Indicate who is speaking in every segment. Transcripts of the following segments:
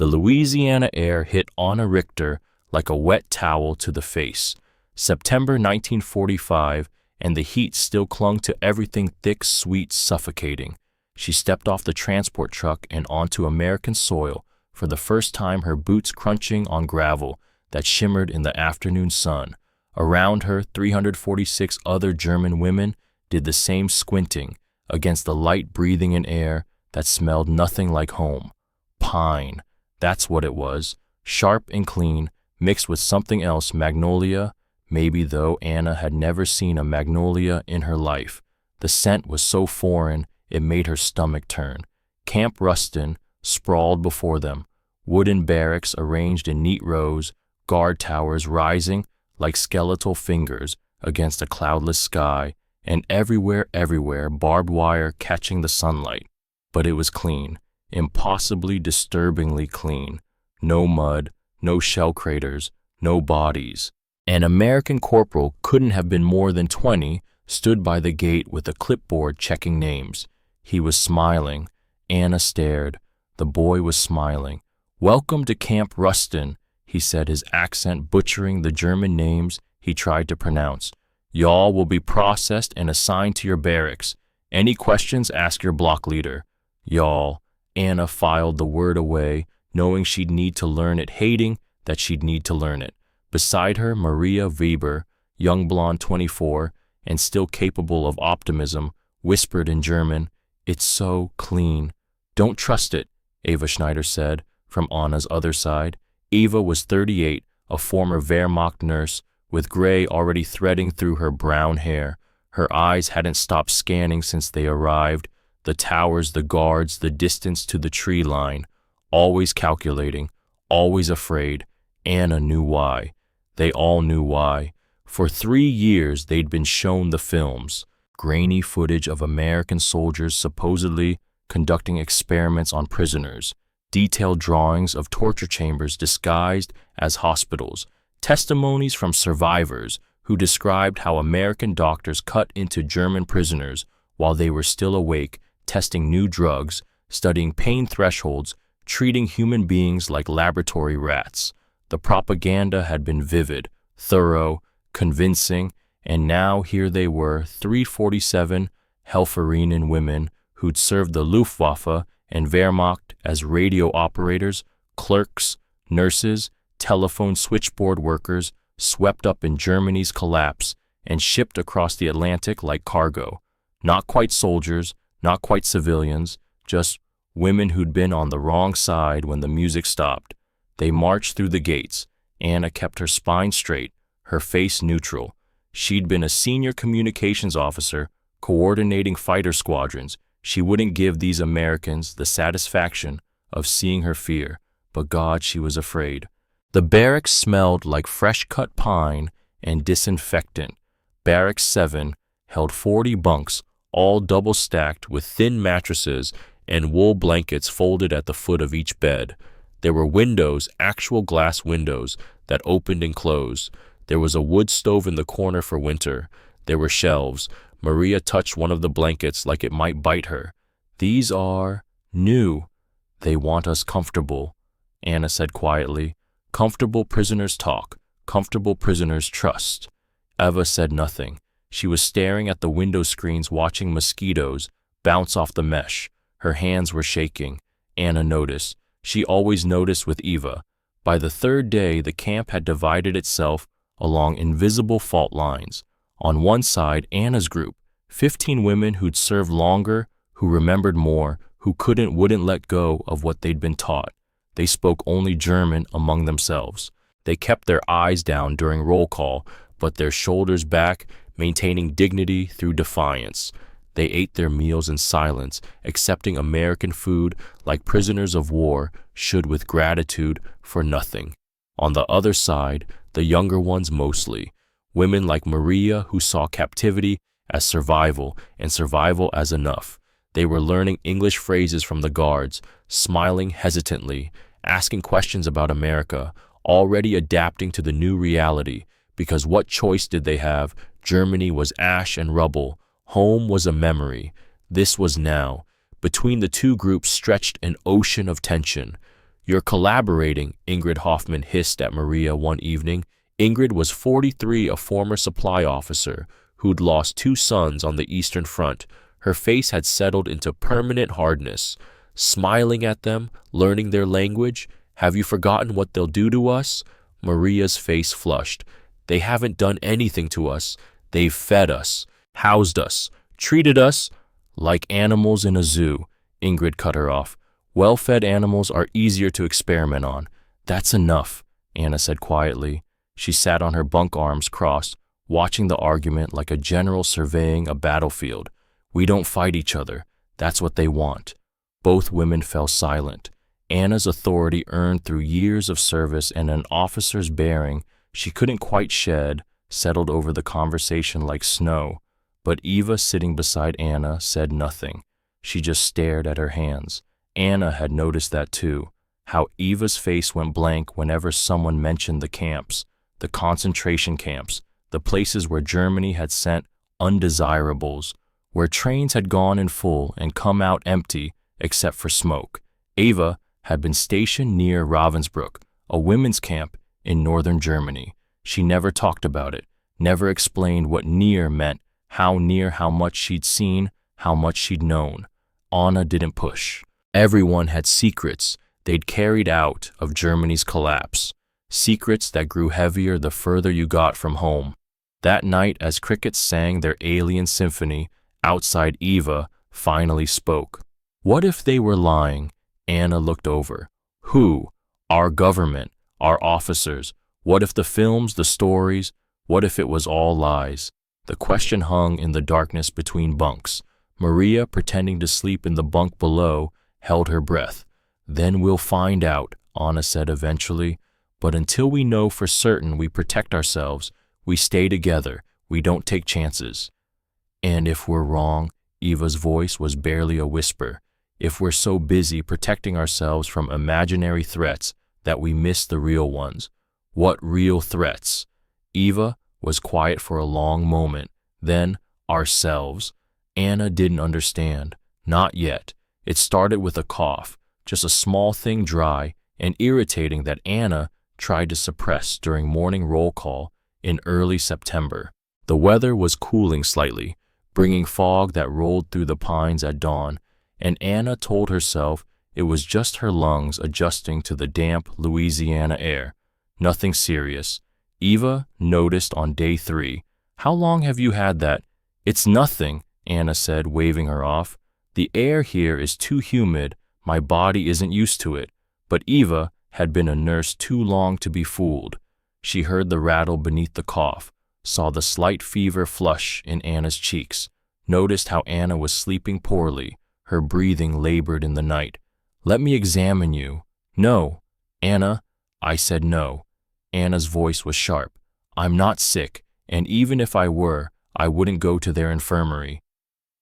Speaker 1: The Louisiana air hit Anna Richter like a wet towel to the face. September 1945, and the heat still clung to everything thick, sweet, suffocating. She stepped off the transport truck and onto American soil, for the first time her boots crunching on gravel that shimmered in the afternoon sun. Around her, 346 other German women did the same, squinting against the light breathing in air that smelled nothing like home. Pine, that's what it was, sharp and clean, mixed with something else, magnolia, maybe, though Anna had never seen a magnolia in her life. The scent was so foreign it made her stomach turn. Camp Ruston sprawled before them, wooden barracks arranged in neat rows, guard towers rising like skeletal fingers against a cloudless sky, and everywhere, barbed wire catching the sunlight. But it was clean, impossibly disturbingly clean. No mud, no shell craters, no bodies. An American corporal, couldn't have been more than 20, stood by the gate with a clipboard checking names. He was smiling. Anna stared. The boy was smiling. "Welcome to Camp Ruston," he said, his accent butchering the German names he tried to pronounce. "Y'all will be processed and assigned to your barracks. Any questions, ask your block leader." Y'all. Anna filed the word away, knowing she'd need to learn it, hating that she'd need to learn it. Beside her, Maria Weber, young blonde 24, and still capable of optimism, whispered in German, "It's so clean." "Don't trust it," Eva Schneider said, from Anna's other side. Eva was 38, a former Wehrmacht nurse, with gray already threading through her brown hair. Her eyes hadn't stopped scanning since they arrived, the towers, the guards, the distance to the tree line. Always calculating, always afraid. Anna knew why. They all knew why. For 3 years they'd been shown the films, grainy footage of American soldiers supposedly conducting experiments on prisoners, detailed drawings of torture chambers disguised as hospitals, testimonies from survivors who described how American doctors cut into German prisoners while they were still awake, testing new drugs, studying pain thresholds, treating human beings like laboratory rats. The propaganda had been vivid, thorough, convincing, and now here they were, 347 Helferinnen women who'd served the Luftwaffe and Wehrmacht as radio operators, clerks, nurses, telephone switchboard workers, swept up in Germany's collapse and shipped across the Atlantic like cargo. Not quite soldiers, not quite civilians, just women who'd been on the wrong side when the music stopped. They marched through the gates. Anna kept her spine straight, her face neutral. She'd been a senior communications officer, coordinating fighter squadrons. She wouldn't give these Americans the satisfaction of seeing her fear, but God, she was afraid. The barracks smelled like fresh-cut pine and disinfectant. Barracks 7 held 40 bunks, all double-stacked with thin mattresses and wool blankets folded at the foot of each bed. There were windows, actual glass windows, that opened and closed. There was a wood stove in the corner for winter. There were shelves. Maria touched one of the blankets like it might bite her. "These are new. They want us comfortable," Anna said quietly. "Comfortable prisoners talk. Comfortable prisoners trust." Eva said nothing. She was staring at the window screens, watching mosquitoes bounce off the mesh. Her hands were shaking. Anna noticed. She always noticed with Eva. By the third day, the camp had divided itself along invisible fault lines. On one side, Anna's group, 15 women who'd served longer, who remembered more, who wouldn't let go of what they'd been taught. They spoke only German among themselves. They kept their eyes down during roll call, but their shoulders back, maintaining dignity through defiance. They ate their meals in silence, accepting American food like prisoners of war should, with gratitude for nothing. On the other side, the younger ones mostly, women like Maria who saw captivity as survival and survival as enough. They were learning English phrases from the guards, smiling hesitantly, asking questions about America, already adapting to the new reality, because what choice did they have? Germany was ash and rubble. Home was a memory. This was now. Between the two groups stretched an ocean of tension. You're collaborating, Ingrid Hoffman hissed at Maria one evening. Ingrid was 43, a former supply officer who'd lost 2 sons on the Eastern Front. Her face had settled into permanent hardness. Smiling at them, learning their language. Have you forgotten what they'll do to us? Maria's face flushed. They haven't done anything to us. They've fed us, housed us, treated us like animals in a zoo. Ingrid cut her off. Well-fed animals are easier to experiment on. That's enough, Anna said quietly. She sat on her bunk arms crossed, watching the argument like a general surveying a battlefield. We don't fight each other. That's what they want. Both women fell silent. Anna's authority earned through years of service and an officer's bearing she couldn't quite shed settled over the conversation like snow. But Eva, sitting beside Anna, said nothing. She just stared at her hands. Anna had noticed that too, how Eva's face went blank whenever someone mentioned the camps, the concentration camps, the places where Germany had sent undesirables, where trains had gone in full and come out empty except for smoke. Eva had been stationed near Ravensbrück, a women's camp in northern Germany. She never talked about it, never explained what near meant, how near, how much she'd seen, how much she'd known. Anna didn't push. Everyone had secrets they'd carried out of Germany's collapse, secrets that grew heavier the further you got from home. That night, as crickets sang their alien symphony outside, Eva finally spoke. What if they were lying? Anna looked over. Who? Our government, our officers. What if the films, the stories, what if it was all lies? The question hung in the darkness between bunks. Maria, pretending to sleep in the bunk below, held her breath. Then we'll find out, Anna said eventually. But until we know for certain, we protect ourselves. We stay together. We don't take chances. And if we're wrong, Eva's voice was barely a whisper. If we're so busy protecting ourselves from imaginary threats that we miss the real ones. What real threats? Eva was quiet for a long moment. Then, ourselves. Anna didn't understand. Not yet. It started with a cough, just a small thing, dry and irritating, that Anna tried to suppress during morning roll call in early September. The weather was cooling slightly, bringing fog that rolled through the pines at dawn, and Anna told herself it was just her lungs adjusting to the damp Louisiana air. Nothing serious. Eva noticed on day 3. How long have you had that? It's nothing, Anna said, waving her off. The air here is too humid. My body isn't used to it. But Eva had been a nurse too long to be fooled. She heard the rattle beneath the cough, saw the slight fever flush in Anna's cheeks, noticed how Anna was sleeping poorly, her breathing labored in the night. Let me examine you. No. Anna, I said no. Anna's voice was sharp. I'm not sick, and even if I were, I wouldn't go to their infirmary.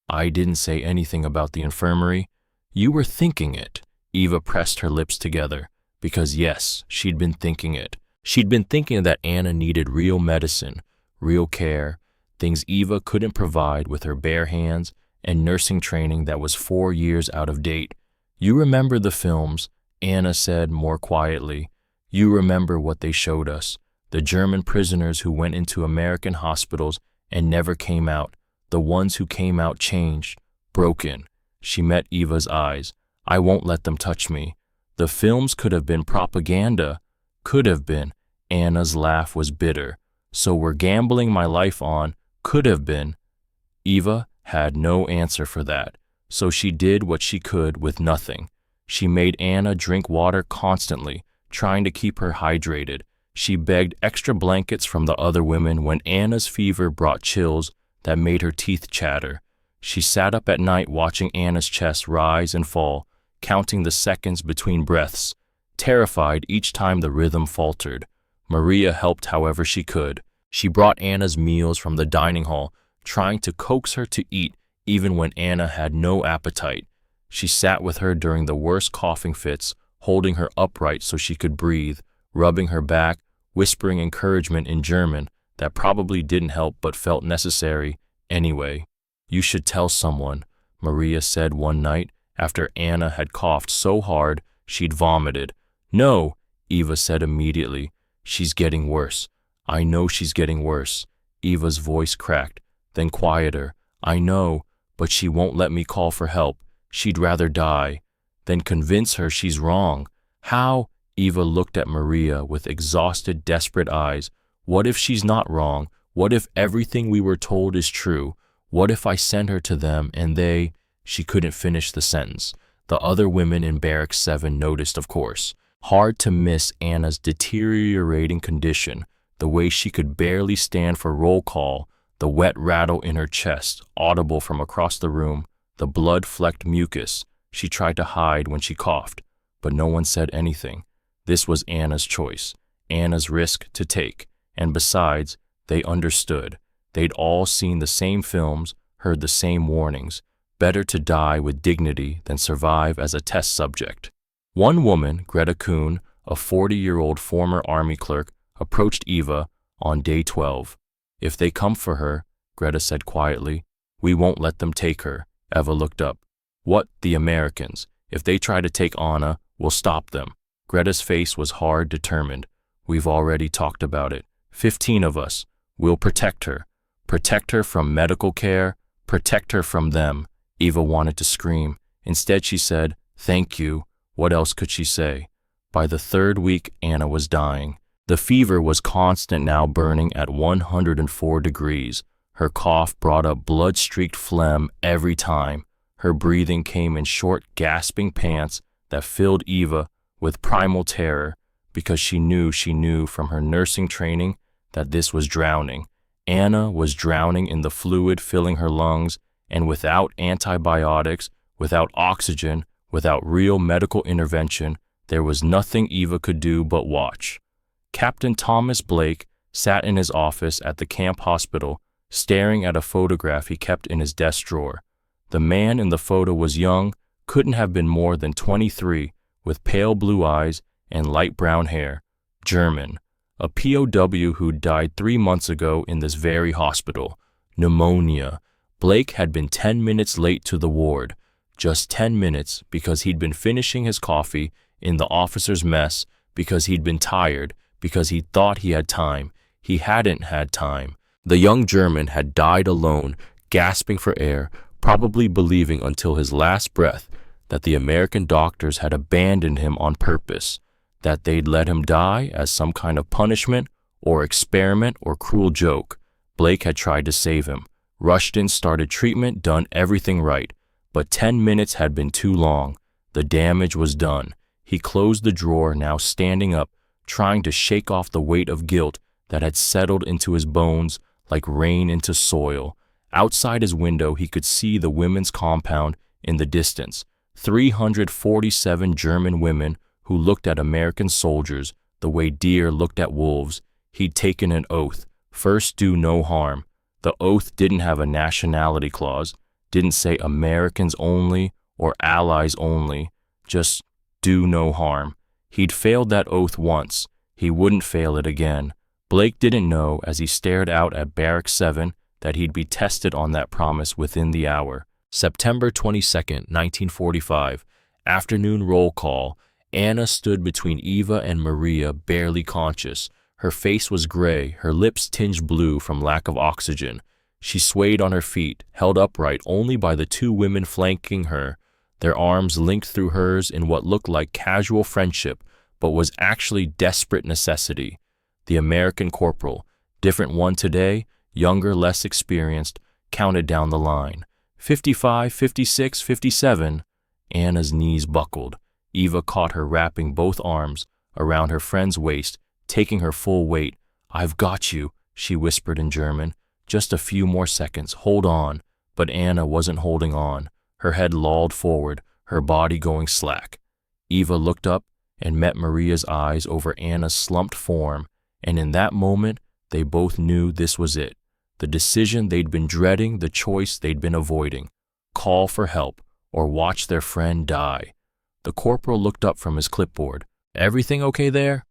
Speaker 1: I didn't say anything about the infirmary. You were thinking it. Eva pressed her lips together, because yes, she'd been thinking it. She'd been thinking that Anna needed real medicine, real care, things Eva couldn't provide with her bare hands, and nursing training that was 4 years out of date. You remember the films, Anna said more quietly. You remember what they showed us, the German prisoners who went into American hospitals and never came out, the ones who came out changed, broken. She met Eva's eyes. I won't let them touch me. The films could have been propaganda. Could have been. Anna's laugh was bitter. So we're gambling my life on could have been. Eva had no answer for that, so she did what she could with nothing. She made Anna drink water constantly, trying to keep her hydrated. She begged extra blankets from the other women when Anna's fever brought chills that made her teeth chatter. She sat up at night watching Anna's chest rise and fall, counting the seconds between breaths, terrified each time the rhythm faltered. Maria helped however she could. She brought Anna's meals from the dining hall, trying to coax her to eat even when Anna had no appetite. She sat with her during the worst coughing fits, holding her upright so she could breathe, rubbing her back, whispering encouragement in German that probably didn't help but felt necessary anyway. You should tell someone, Maria said one night after Anna had coughed so hard she'd vomited. No, Eva said immediately. She's getting worse. I know she's getting worse. Eva's voice cracked, then quieter. I know, but she won't let me call for help. She'd rather die. Then convince her she's wrong. How? Eva looked at Maria with exhausted, desperate eyes. What if she's not wrong? What if everything we were told is true? What if I send her to them and they— She couldn't finish the sentence. The other women in Barrack 7 noticed, of course. Hard to miss Anna's deteriorating condition, the way she could barely stand for roll call, the wet rattle in her chest, audible from across the room, the blood-flecked mucus she tried to hide when she coughed, but no one said anything. This was Anna's choice, Anna's risk to take, and besides, they understood. They'd all seen the same films, heard the same warnings. Better to die with dignity than survive as a test subject. One woman, Greta Kuhn, a 40-year-old former army clerk, approached Eva on day 12. If they come for her, Greta said quietly, we won't let them take her. Eva looked up. What, the Americans? If they try to take Anna, we'll stop them. Greta's face was hard, determined. We've already talked about it. 15 of us. We'll protect her. Protect her from medical care. Protect her from them. Eva wanted to scream. Instead, she said, thank you. What else could she say? By the third week, Anna was dying. The fever was constant now, burning at 104 degrees. Her cough brought up blood-streaked phlegm every time. Her breathing came in short, gasping pants that filled Eva with primal terror, because she knew from her nursing training that this was drowning. Anna was drowning in the fluid filling her lungs, and without antibiotics, without oxygen, without real medical intervention, there was nothing Eva could do but watch. Captain Thomas Blake sat in his office at the camp hospital, staring at a photograph he kept in his desk drawer. The man in the photo was young, couldn't have been more than 23, with pale blue eyes and light brown hair. German. A POW who died 3 months ago in this very hospital. Pneumonia. Blake had been 10 minutes late to the ward. Just 10 minutes, because he'd been finishing his coffee in the officer's mess, because he'd been tired, because he thought he had time. He hadn't had time. The young German had died alone, gasping for air, probably believing until his last breath that the American doctors had abandoned him on purpose, that they'd let him die as some kind of punishment or experiment or cruel joke. Blake had tried to save him, rushed in, started treatment, done everything right, but 10 minutes had been too long. The damage was done. He closed the drawer, now standing up, trying to shake off the weight of guilt that had settled into his bones like rain into soil. Outside his window, he could see the women's compound in the distance. 347 German women who looked at American soldiers the way deer looked at wolves. He'd taken an oath, first do no harm. The oath didn't have a nationality clause, didn't say Americans only or allies only, just do no harm. He'd failed that oath once. He wouldn't fail it again. Blake didn't know, as he stared out at Barrack 7, that he'd be tested on that promise within the hour. September 22nd, 1945, afternoon roll call. Anna stood between Eva and Maria, barely conscious. Her face was gray, her lips tinged blue from lack of oxygen. She swayed on her feet, held upright only by the 2 women flanking her, their arms linked through hers in what looked like casual friendship, but was actually desperate necessity. The American corporal, different one today, younger, less experienced, counted down the line. 55, 56, 57. Anna's knees buckled. Eva caught her, wrapping both arms around her friend's waist, taking her full weight. I've got you, she whispered in German. Just a few more seconds, hold on. But Anna wasn't holding on. Her head lolled forward, her body going slack. Eva looked up and met Maria's eyes over Anna's slumped form, and in that moment, they both knew this was it. The decision they'd been dreading, the choice they'd been avoiding. Call for help or watch their friend die. The corporal looked up from his clipboard. Everything okay there?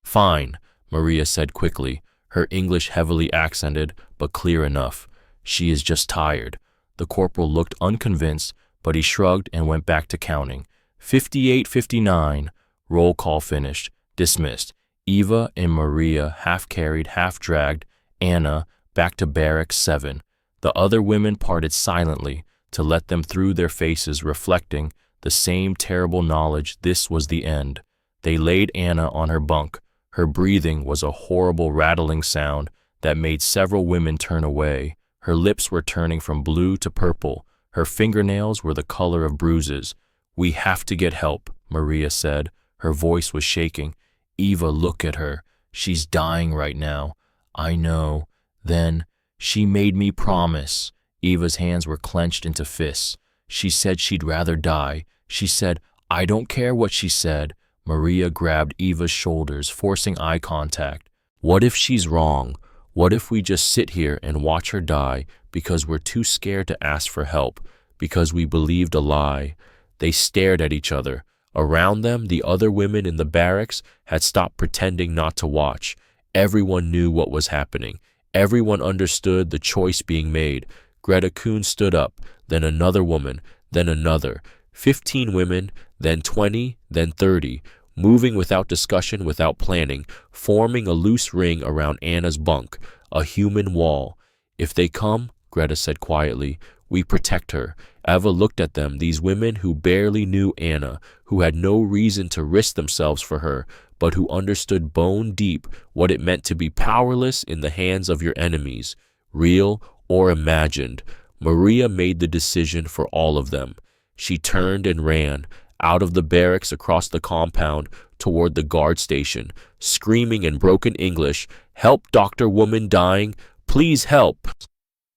Speaker 1: Fine, Maria said quickly, her English heavily accented, but clear enough. She is just tired. The corporal looked unconvinced, but he shrugged and went back to counting. 58, 59. Roll call finished. Dismissed. Eva and Maria half-carried, half-dragged Anna back to Barracks 7. The other women parted silently to let them through their faces, reflecting the same terrible knowledge this was the end. They laid Anna on her bunk. Her breathing was a horrible rattling sound that made several women turn away. Her lips were turning from blue to purple. Her fingernails were the color of bruises. "We have to get help," Maria said. Her voice was shaking. "Eva, look at her. She's dying right now." "I know." "Then she made me promise." Eva's hands were clenched into fists. "She said she'd rather die. She said, I don't care what she said." Maria grabbed Eva's shoulders, forcing eye contact. "What if she's wrong? What if we just sit here and watch her die because we're too scared to ask for help, because we believed a lie?" They stared at each other. Around them, the other women in the barracks had stopped pretending not to watch. Everyone knew what was happening. Everyone understood the choice being made. Greta Kuhn stood up, then another woman, then another. 15 women, then 20, then 30, moving without discussion, without planning, forming a loose ring around Anna's bunk, a human wall. "If they come," Greta said quietly, "we protect her." Eva looked at them, these women who barely knew Anna, who had no reason to risk themselves for her, but who understood bone deep what it meant to be powerless in the hands of your enemies, real or imagined. Maria made the decision for all of them. She turned and ran, out of the barracks, across the compound, toward the guard station, screaming in broken English, "Help, Dr. Woman dying! Please help!"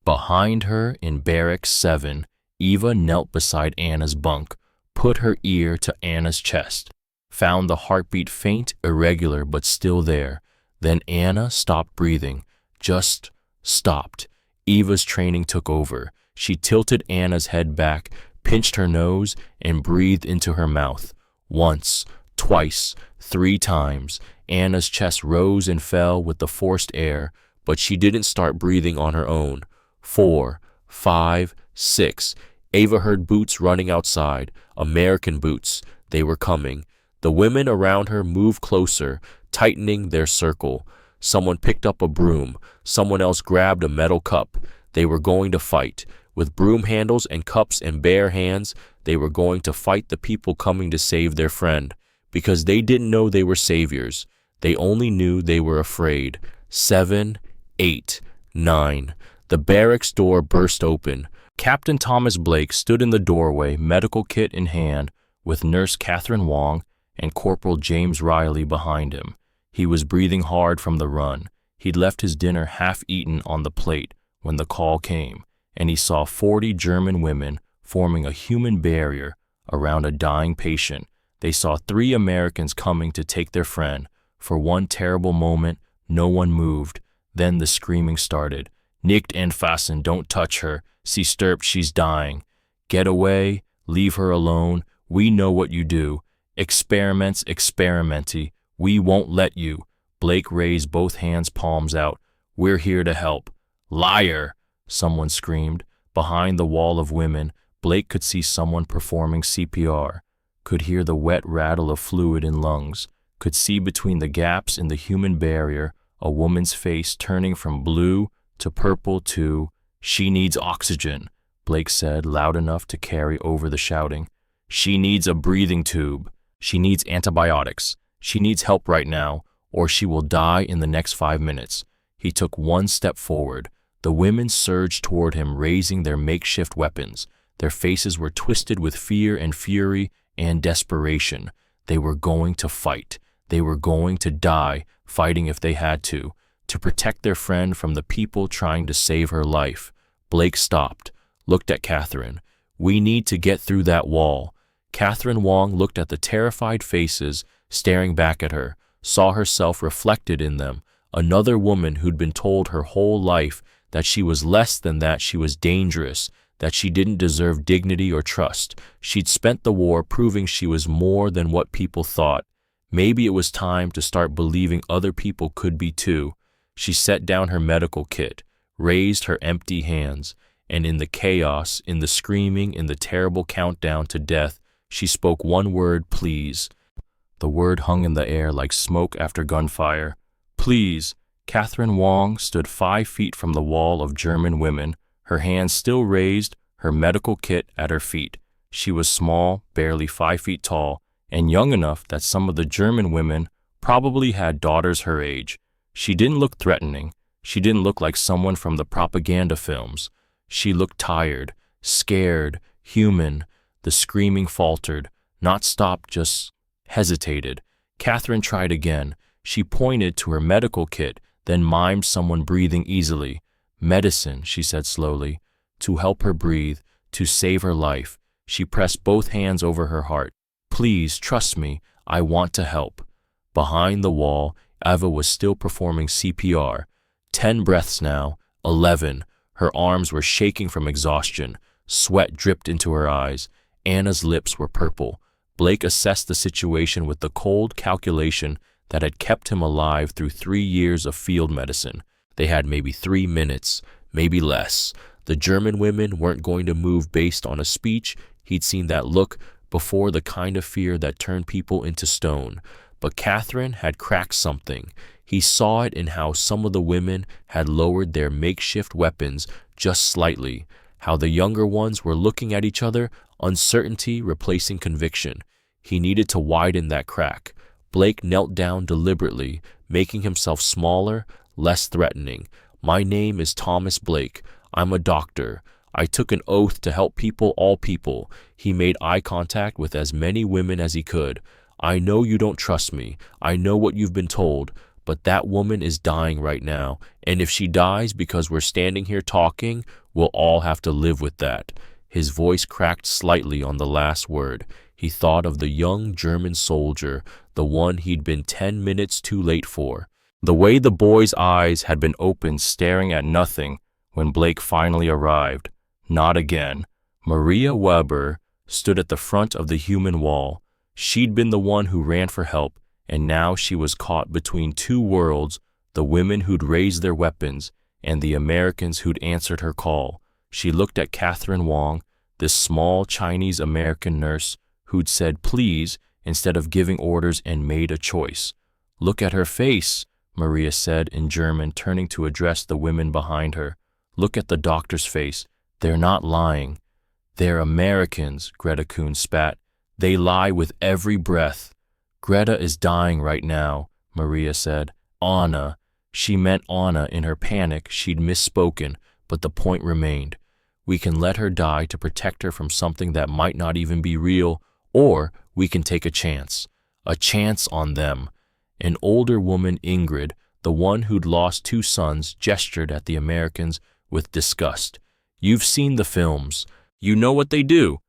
Speaker 1: Behind her, in Barracks 7, Eva knelt beside Anna's bunk, put her ear to Anna's chest, found the heartbeat faint, irregular, but still there. Then Anna stopped breathing, just stopped. Eva's training took over. She tilted Anna's head back, pinched her nose, and breathed into her mouth. Once, twice, 3 times. Anna's chest rose and fell with the forced air, but she didn't start breathing on her own. 4, 5, 6. Eva heard boots running outside, American boots. They were coming. The women around her moved closer, tightening their circle. Someone picked up a broom. Someone else grabbed a metal cup. They were going to fight. With broom handles and cups and bare hands, they were going to fight the people coming to save their friend, because they didn't know they were saviors. They only knew they were afraid. 7, 8, 9. The barracks door burst open. Captain Thomas Blake stood in the doorway, medical kit in hand, with Nurse Catherine Wong and Corporal James Riley behind him. He was breathing hard from the run. He'd left his dinner half-eaten on the plate when the call came, and he saw 40 German women forming a human barrier around a dying patient. They saw 3 Americans coming to take their friend. For one terrible moment, no one moved. Then the screaming started. "Nicht anfassen, don't touch her. Sie stirbt, she's dying. Get away, leave her alone. We know what you do. Experiments, experimenti. We won't let you." Blake raised both hands, palms out. "We're here to help." "Liar!" someone screamed. Behind the wall of women, Blake could see someone performing CPR, could hear the wet rattle of fluid in lungs, could see between the gaps in the human barrier a woman's face turning from blue to purple to, "She needs oxygen," Blake said, loud enough to carry over the shouting. "She needs a breathing tube. She needs antibiotics. She needs help right now, or she will die in the next 5 minutes." He took one step forward. The women surged toward him, raising their makeshift weapons. Their faces were twisted with fear and fury and desperation. They were going to fight. They were going to die, fighting if they had to protect their friend from the people trying to save her life. Blake stopped, looked at Catherine. "We need to get through that wall." Catherine Wong looked at the terrified faces staring back at her, saw herself reflected in them, another woman who'd been told her whole life that she was less than that, she was dangerous, that she didn't deserve dignity or trust. She'd spent the war proving she was more than what people thought. Maybe it was time to start believing other people could be too. She set down her medical kit, raised her empty hands, and in the chaos, in the screaming, in the terrible countdown to death, she spoke one word, "Please." The word hung in the air like smoke after gunfire. Please. Catherine Wong stood 5 feet from the wall of German women, her hands still raised, her medical kit at her feet. She was small, barely 5 feet tall, and young enough that some of the German women probably had daughters her age. She didn't look threatening. She didn't look like someone from the propaganda films. She looked tired, scared, human. The screaming faltered, not stopped, just hesitated. Catherine tried again. She pointed to her medical kit, then mimed someone breathing easily. Medicine, she said slowly, to help her breathe, to save her life. She pressed both hands over her heart. Please, trust me, I want to help. Behind the wall, Eva was still performing CPR. 10 breaths now, 11. Her arms were shaking from exhaustion. Sweat dripped into her eyes. Anna's lips were purple. Blake assessed the situation with the cold calculation that had kept him alive through 3 years of field medicine. They had maybe 3 minutes, maybe less. The German women weren't going to move based on a speech. He'd seen that look before, the kind of fear that turned people into stone. But Catherine had cracked something. He saw it in how some of the women had lowered their makeshift weapons just slightly, how the younger ones were looking at each other, uncertainty replacing conviction. He needed to widen that crack. Blake knelt down deliberately, making himself smaller, less threatening. My name is Thomas Blake. I'm a doctor. I took an oath to help people, all people. He made eye contact with as many women as he could. I know you don't trust me. I know what you've been told. But that woman is dying right now. And if she dies because we're standing here talking, we'll all have to live with that. His voice cracked slightly on the last word. He thought of the young German soldier, the one he'd been 10 minutes too late for. The way the boy's eyes had been open, staring at nothing, when Blake finally arrived. Not again. Maria Weber stood at the front of the human wall. She'd been the one who ran for help, and now she was caught between 2 worlds, the women who'd raised their weapons and the Americans who'd answered her call. She looked at Catherine Wong, this small Chinese-American nurse who'd said please instead of giving orders, and made a choice. Look at her face, Maria said in German, turning to address the women behind her. Look at the doctor's face. They're not lying. They're Americans, Greta Kuhn spat. They lie with every breath. Greta is dying right now, Maria said. Anna. She meant Anna. In her panic, she'd misspoken, but the point remained. We can let her die to protect her from something that might not even be real, or we can take a chance on them. An older woman, Ingrid, the one who'd lost 2 sons, gestured at the Americans with disgust. You've seen the films. You know what they do.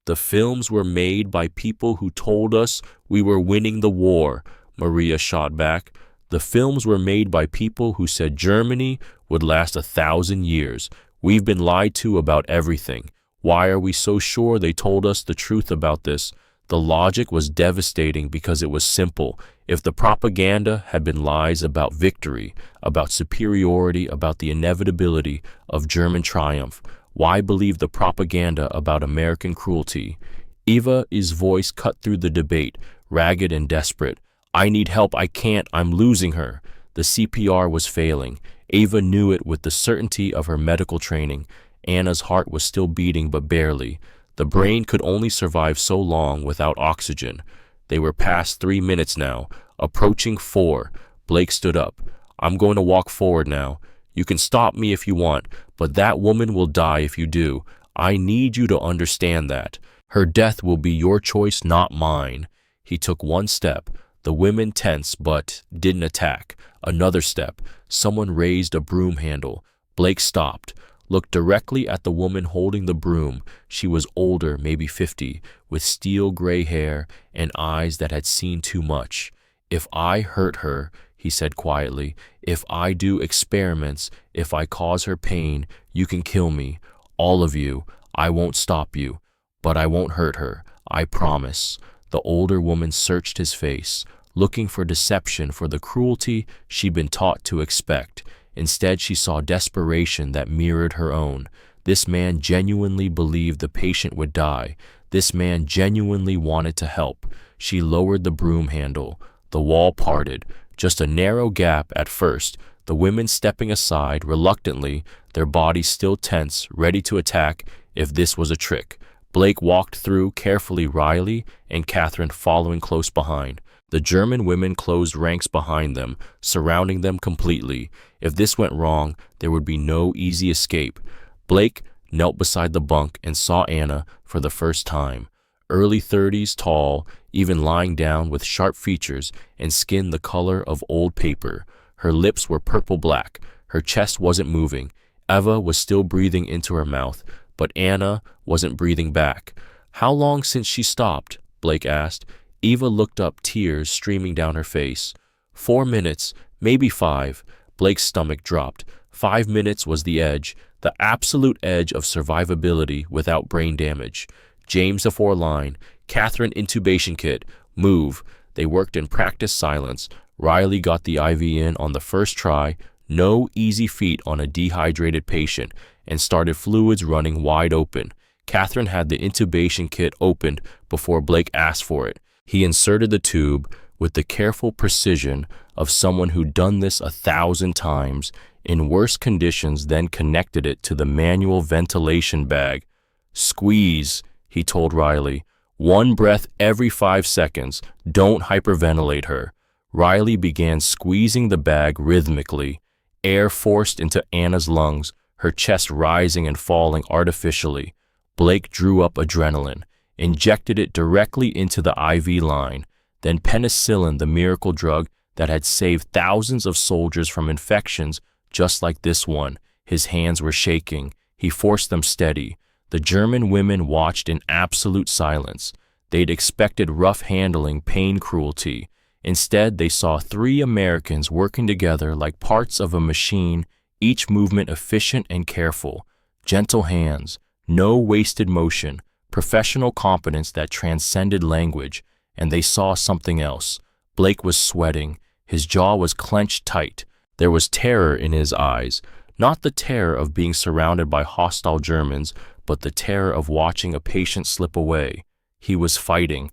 Speaker 1: The films were made by people who told us we were winning the war, Maria shot back. The films were made by people who said Germany would last 1,000 years. We've been lied to about everything. Why are we so sure they told us the truth about this? The logic was devastating because it was simple. If the propaganda had been lies about victory, about superiority, about the inevitability of German triumph, why believe the propaganda about American cruelty? Eva's voice cut through the debate, ragged and desperate. I need help. I can't. I'm losing her. The CPR was failing. Eva knew it with the certainty of her medical training. Anna's heart was still beating, but barely. The brain could only survive so long without oxygen. They were past 3 minutes now, approaching 4. Blake stood up. I'm going to walk forward now. You can stop me if you want, but that woman will die if you do. I need you to understand that. Her death will be your choice, not mine. He took 1 step. The women tensed but didn't attack. Another step. Someone raised a broom handle. Blake stopped, looked directly at the woman holding the broom. She was older, maybe 50, with steel gray hair and eyes that had seen too much. If I hurt her, he said quietly, if I do experiments, if I cause her pain, you can kill me. All of you. I won't stop you. But I won't hurt her. I promise. The older woman searched his face, looking for deception, for the cruelty she'd been taught to expect. Instead, she saw desperation that mirrored her own. This man genuinely believed the patient would die. This man genuinely wanted to help. She lowered the broom handle. The wall parted, just a narrow gap at first, the women stepping aside reluctantly, their bodies still tense, ready to attack if this was a trick. Blake walked through, carefully, Riley and Catherine following close behind. The German women closed ranks behind them, surrounding them completely. If this went wrong, there would be no easy escape. Blake knelt beside the bunk and saw Anna for the first time. Early 30s, tall, even lying down, with sharp features and skin the color of old paper. Her lips were purple-black. Her chest wasn't moving. Eva was still breathing into her mouth, but Anna wasn't breathing back. "How long since she stopped?" Blake asked. Eva looked up, tears streaming down her face. 4 minutes, maybe 5. Blake's stomach dropped. 5 minutes was the edge, the absolute edge of survivability without brain damage. James the four-line, Catherine intubation kit, move. They worked in practiced silence. Riley got the IV in on the first try, no easy feat on a dehydrated patient, and started fluids running wide open. Catherine had the intubation kit opened before Blake asked for it. He inserted the tube with the careful precision of someone who'd done this 1,000 times in worse conditions, then connected it to the manual ventilation bag. "Squeeze," he told Riley. "1 breath every 5 seconds. Don't hyperventilate her." Riley began squeezing the bag rhythmically. Air forced into Anna's lungs, her chest rising and falling artificially. Blake drew up adrenaline, injected it directly into the IV line. Then penicillin, the miracle drug that had saved thousands of soldiers from infections just like this one. His hands were shaking. He forced them steady. The German women watched in absolute silence. They'd expected rough handling, pain, cruelty. Instead, they saw 3 Americans working together like parts of a machine, each movement efficient and careful. Gentle hands, no wasted motion, professional competence that transcended language. And they saw something else. Blake was sweating. His jaw was clenched tight. There was terror in his eyes, not the terror of being surrounded by hostile Germans, but the terror of watching a patient slip away. He was fighting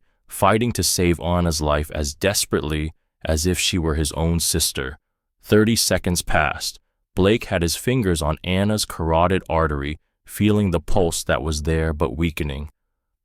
Speaker 1: to save Anna's life as desperately as if she were his own sister. 30 seconds passed. Blake had his fingers on Anna's carotid artery, feeling the pulse that was there but weakening.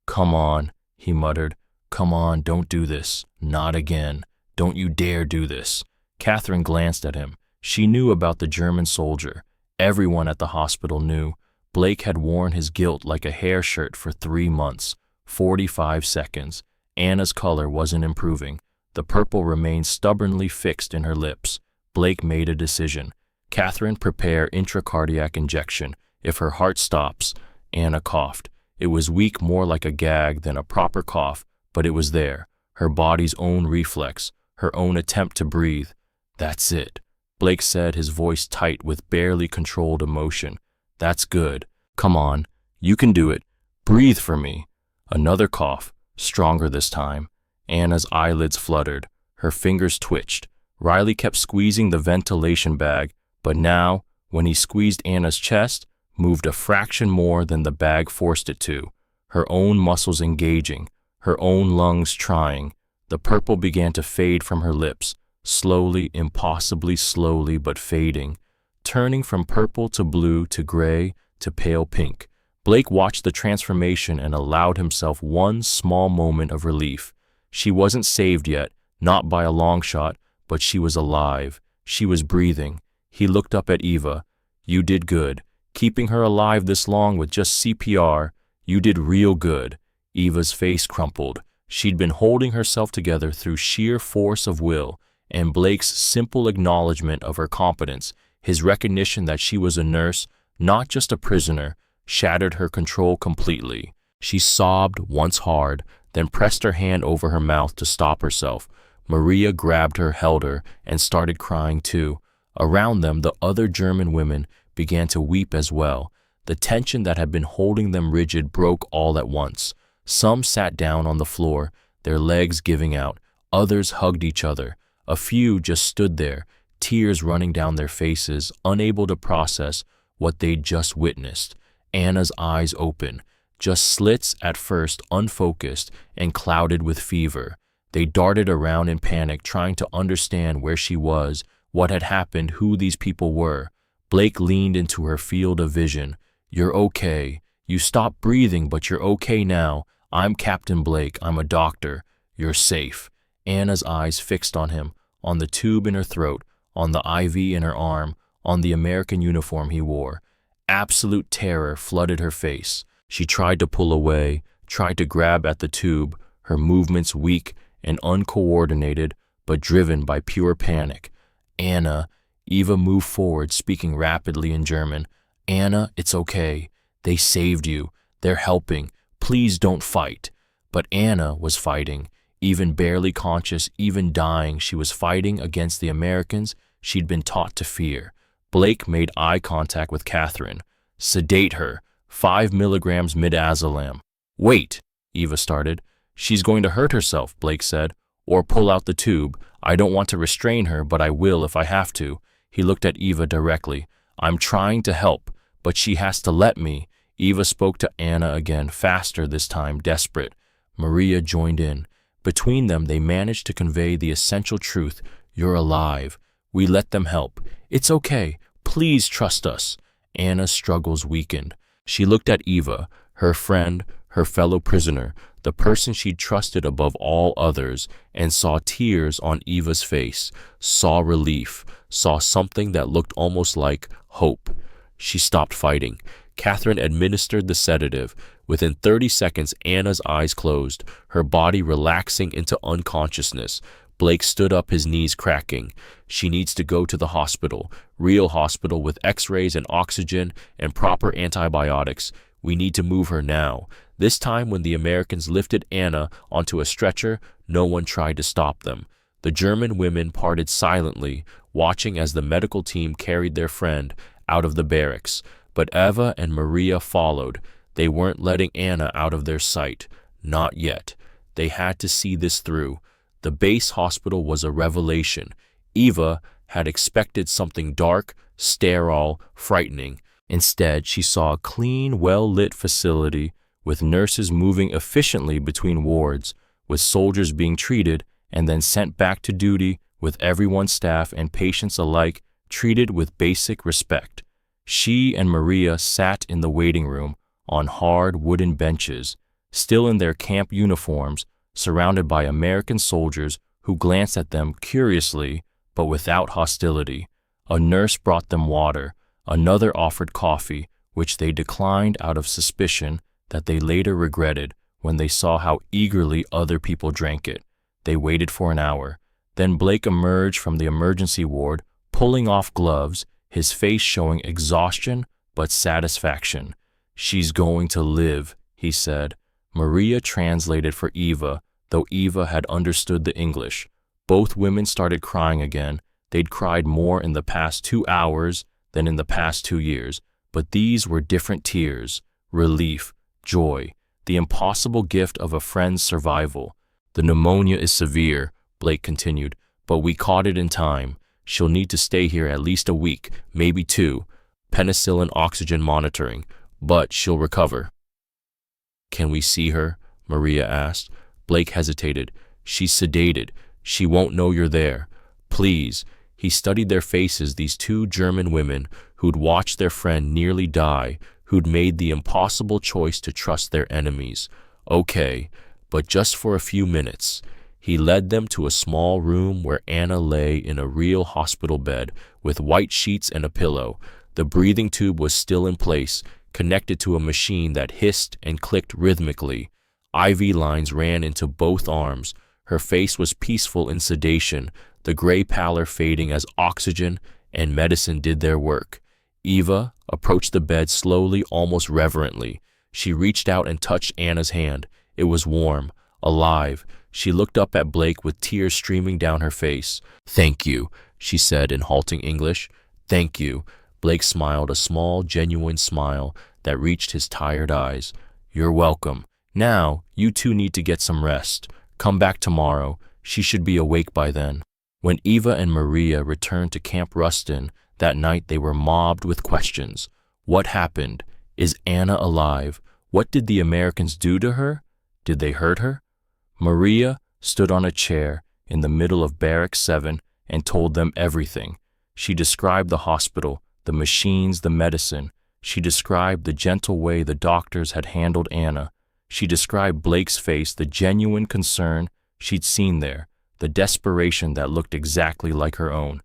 Speaker 1: "Come on," he muttered. "Come on, don't do this. Not again. Don't you dare do this." Catherine glanced at him. She knew about the German soldier. Everyone at the hospital knew. Blake had worn his guilt like a hair shirt for 3 months. 45 seconds. Anna's color wasn't improving. The purple remained stubbornly fixed in her lips. Blake made a decision. "Catherine, prepare intracardiac injection. If her heart stops." Anna coughed. It was weak, more like a gag than a proper cough, but it was there. Her body's own reflex, her own attempt to breathe. "That's it," Blake said, his voice tight with barely controlled emotion. "That's good. Come on. You can do it. Breathe for me." Another cough, stronger this time. Anna's eyelids fluttered. Her fingers twitched. Riley kept squeezing the ventilation bag, but now, when he squeezed Anna's chest, moved a fraction more than the bag forced it to. Her own muscles engaging, her own lungs trying. The purple began to fade from her lips, slowly, impossibly slowly, but fading, turning from purple to blue to gray to pale pink. Blake watched the transformation and allowed himself one small moment of relief. She wasn't saved yet, not by a long shot, but she was alive. She was breathing. He looked up at Eva. "You did good. Keeping her alive this long with just CPR, you did real good." Eva's face crumpled. She'd been holding herself together through sheer force of will, and Blake's simple acknowledgement of her competence, his recognition that she was a nurse, not just a prisoner, shattered her control completely. She sobbed once hard, then pressed her hand over her mouth to stop herself. Maria grabbed her, held her, and started crying too. Around them, the other German women began to weep as well. The tension that had been holding them rigid broke all at once. Some sat down on the floor, their legs giving out. Others hugged each other. A few just stood there, tears running down their faces, unable to process what they'd just witnessed. Anna's eyes open, just slits at first, unfocused and clouded with fever. They darted around in panic, trying to understand where she was, what had happened, who these people were. Blake leaned into her field of vision. "You're okay. You stopped breathing, but you're okay now. I'm Captain Blake. I'm a doctor. You're safe." Anna's eyes fixed on him, on the tube in her throat, on the IV in her arm, on the American uniform he wore. Absolute terror flooded her face. She tried to pull away, tried to grab at the tube, her movements weak and uncoordinated, but driven by pure panic. "Anna," Eva moved forward, speaking rapidly in German. "Anna, it's okay. They saved you. They're helping. Please don't fight." But Anna was fighting. Even barely conscious, even dying, she was fighting against the Americans she'd been taught to fear. Blake made eye contact with Catherine. "Sedate her. 5 milligrams midazolam." "Wait," Eva started. "She's going to hurt herself," Blake said. "Or pull out the tube. I don't want to restrain her, but I will if I have to." He looked at Eva directly. "I'm trying to help, but she has to let me." Eva spoke to Anna again, faster this time, desperate. Maria joined in. Between them, they managed to convey the essential truth. "You're alive. We let them help. It's okay. Please trust us." Anna's struggles weakened. She looked at Eva, her friend, her fellow prisoner, the person she'd trusted above all others, and saw tears on Eva's face, saw relief, saw something that looked almost like hope. She stopped fighting. Catherine administered the sedative. Within 30 seconds, Anna's eyes closed, her body relaxing into unconsciousness. Blake stood up, his knees cracking. "She needs to go to the hospital, real hospital with x-rays and oxygen and proper antibiotics. We need to move her now." This time, when the Americans lifted Anna onto a stretcher, no one tried to stop them. The German women parted silently, watching as the medical team carried their friend out of the barracks. But Eva and Maria followed. They weren't letting Anna out of their sight. Not yet. They had to see this through. The base hospital was a revelation. Eva had expected something dark, sterile, frightening. Instead, she saw a clean, well-lit facility with nurses moving efficiently between wards, with soldiers being treated and then sent back to duty, with everyone, staff and patients alike, treated with basic respect. She and Maria sat in the waiting room on hard wooden benches, still in their camp uniforms, surrounded by American soldiers who glanced at them curiously but without hostility. A nurse brought them water. Another offered coffee, which they declined out of suspicion that they later regretted when they saw how eagerly other people drank it. They waited for an hour. Then Blake emerged from the emergency ward, pulling off gloves, his face showing exhaustion but satisfaction. "She's going to live," he said. Maria translated for Eva, though Eva had understood the English. Both women started crying again. They'd cried more in the past 2 hours than in the past 2 years, but these were different tears: relief, joy, the impossible gift of a friend's survival. "The pneumonia is severe," Blake continued, "but we caught it in time. She'll need to stay here at least a week, maybe 2. Penicillin oxygen monitoring, but she'll recover." "Can we see her?" Maria asked. Blake hesitated. "She's sedated. She won't know you're there. Please." He studied their faces, these 2 German women who'd watched their friend nearly die, who'd made the impossible choice to trust their enemies. "Okay, but just for a few minutes." He led them to a small room where Anna lay in a real hospital bed with white sheets and a pillow. The breathing tube was still in place, connected to a machine that hissed and clicked rhythmically. IV lines ran into both arms. Her face was peaceful in sedation, the gray pallor fading as oxygen and medicine did their work. Eva approached the bed slowly, almost reverently. She reached out and touched Anna's hand. It was warm, alive. She looked up at Blake with tears streaming down her face. "Thank you," she said in halting English. "Thank you." Blake smiled, a small, genuine smile that reached his tired eyes. "You're welcome. Now, you 2 need to get some rest. Come back tomorrow. She should be awake by then." When Eva and Maria returned to Camp Rustin that night, they were mobbed with questions. What happened? Is Anna alive? What did the Americans do to her? Did they hurt her? Maria, stood on a chair in the middle of Barracks 7 and told them everything. She described the hospital, the machines, the medicine. She described the gentle way the doctors had handled Anna. She described Blake's face, the genuine concern she'd seen there, the desperation that looked exactly like her own.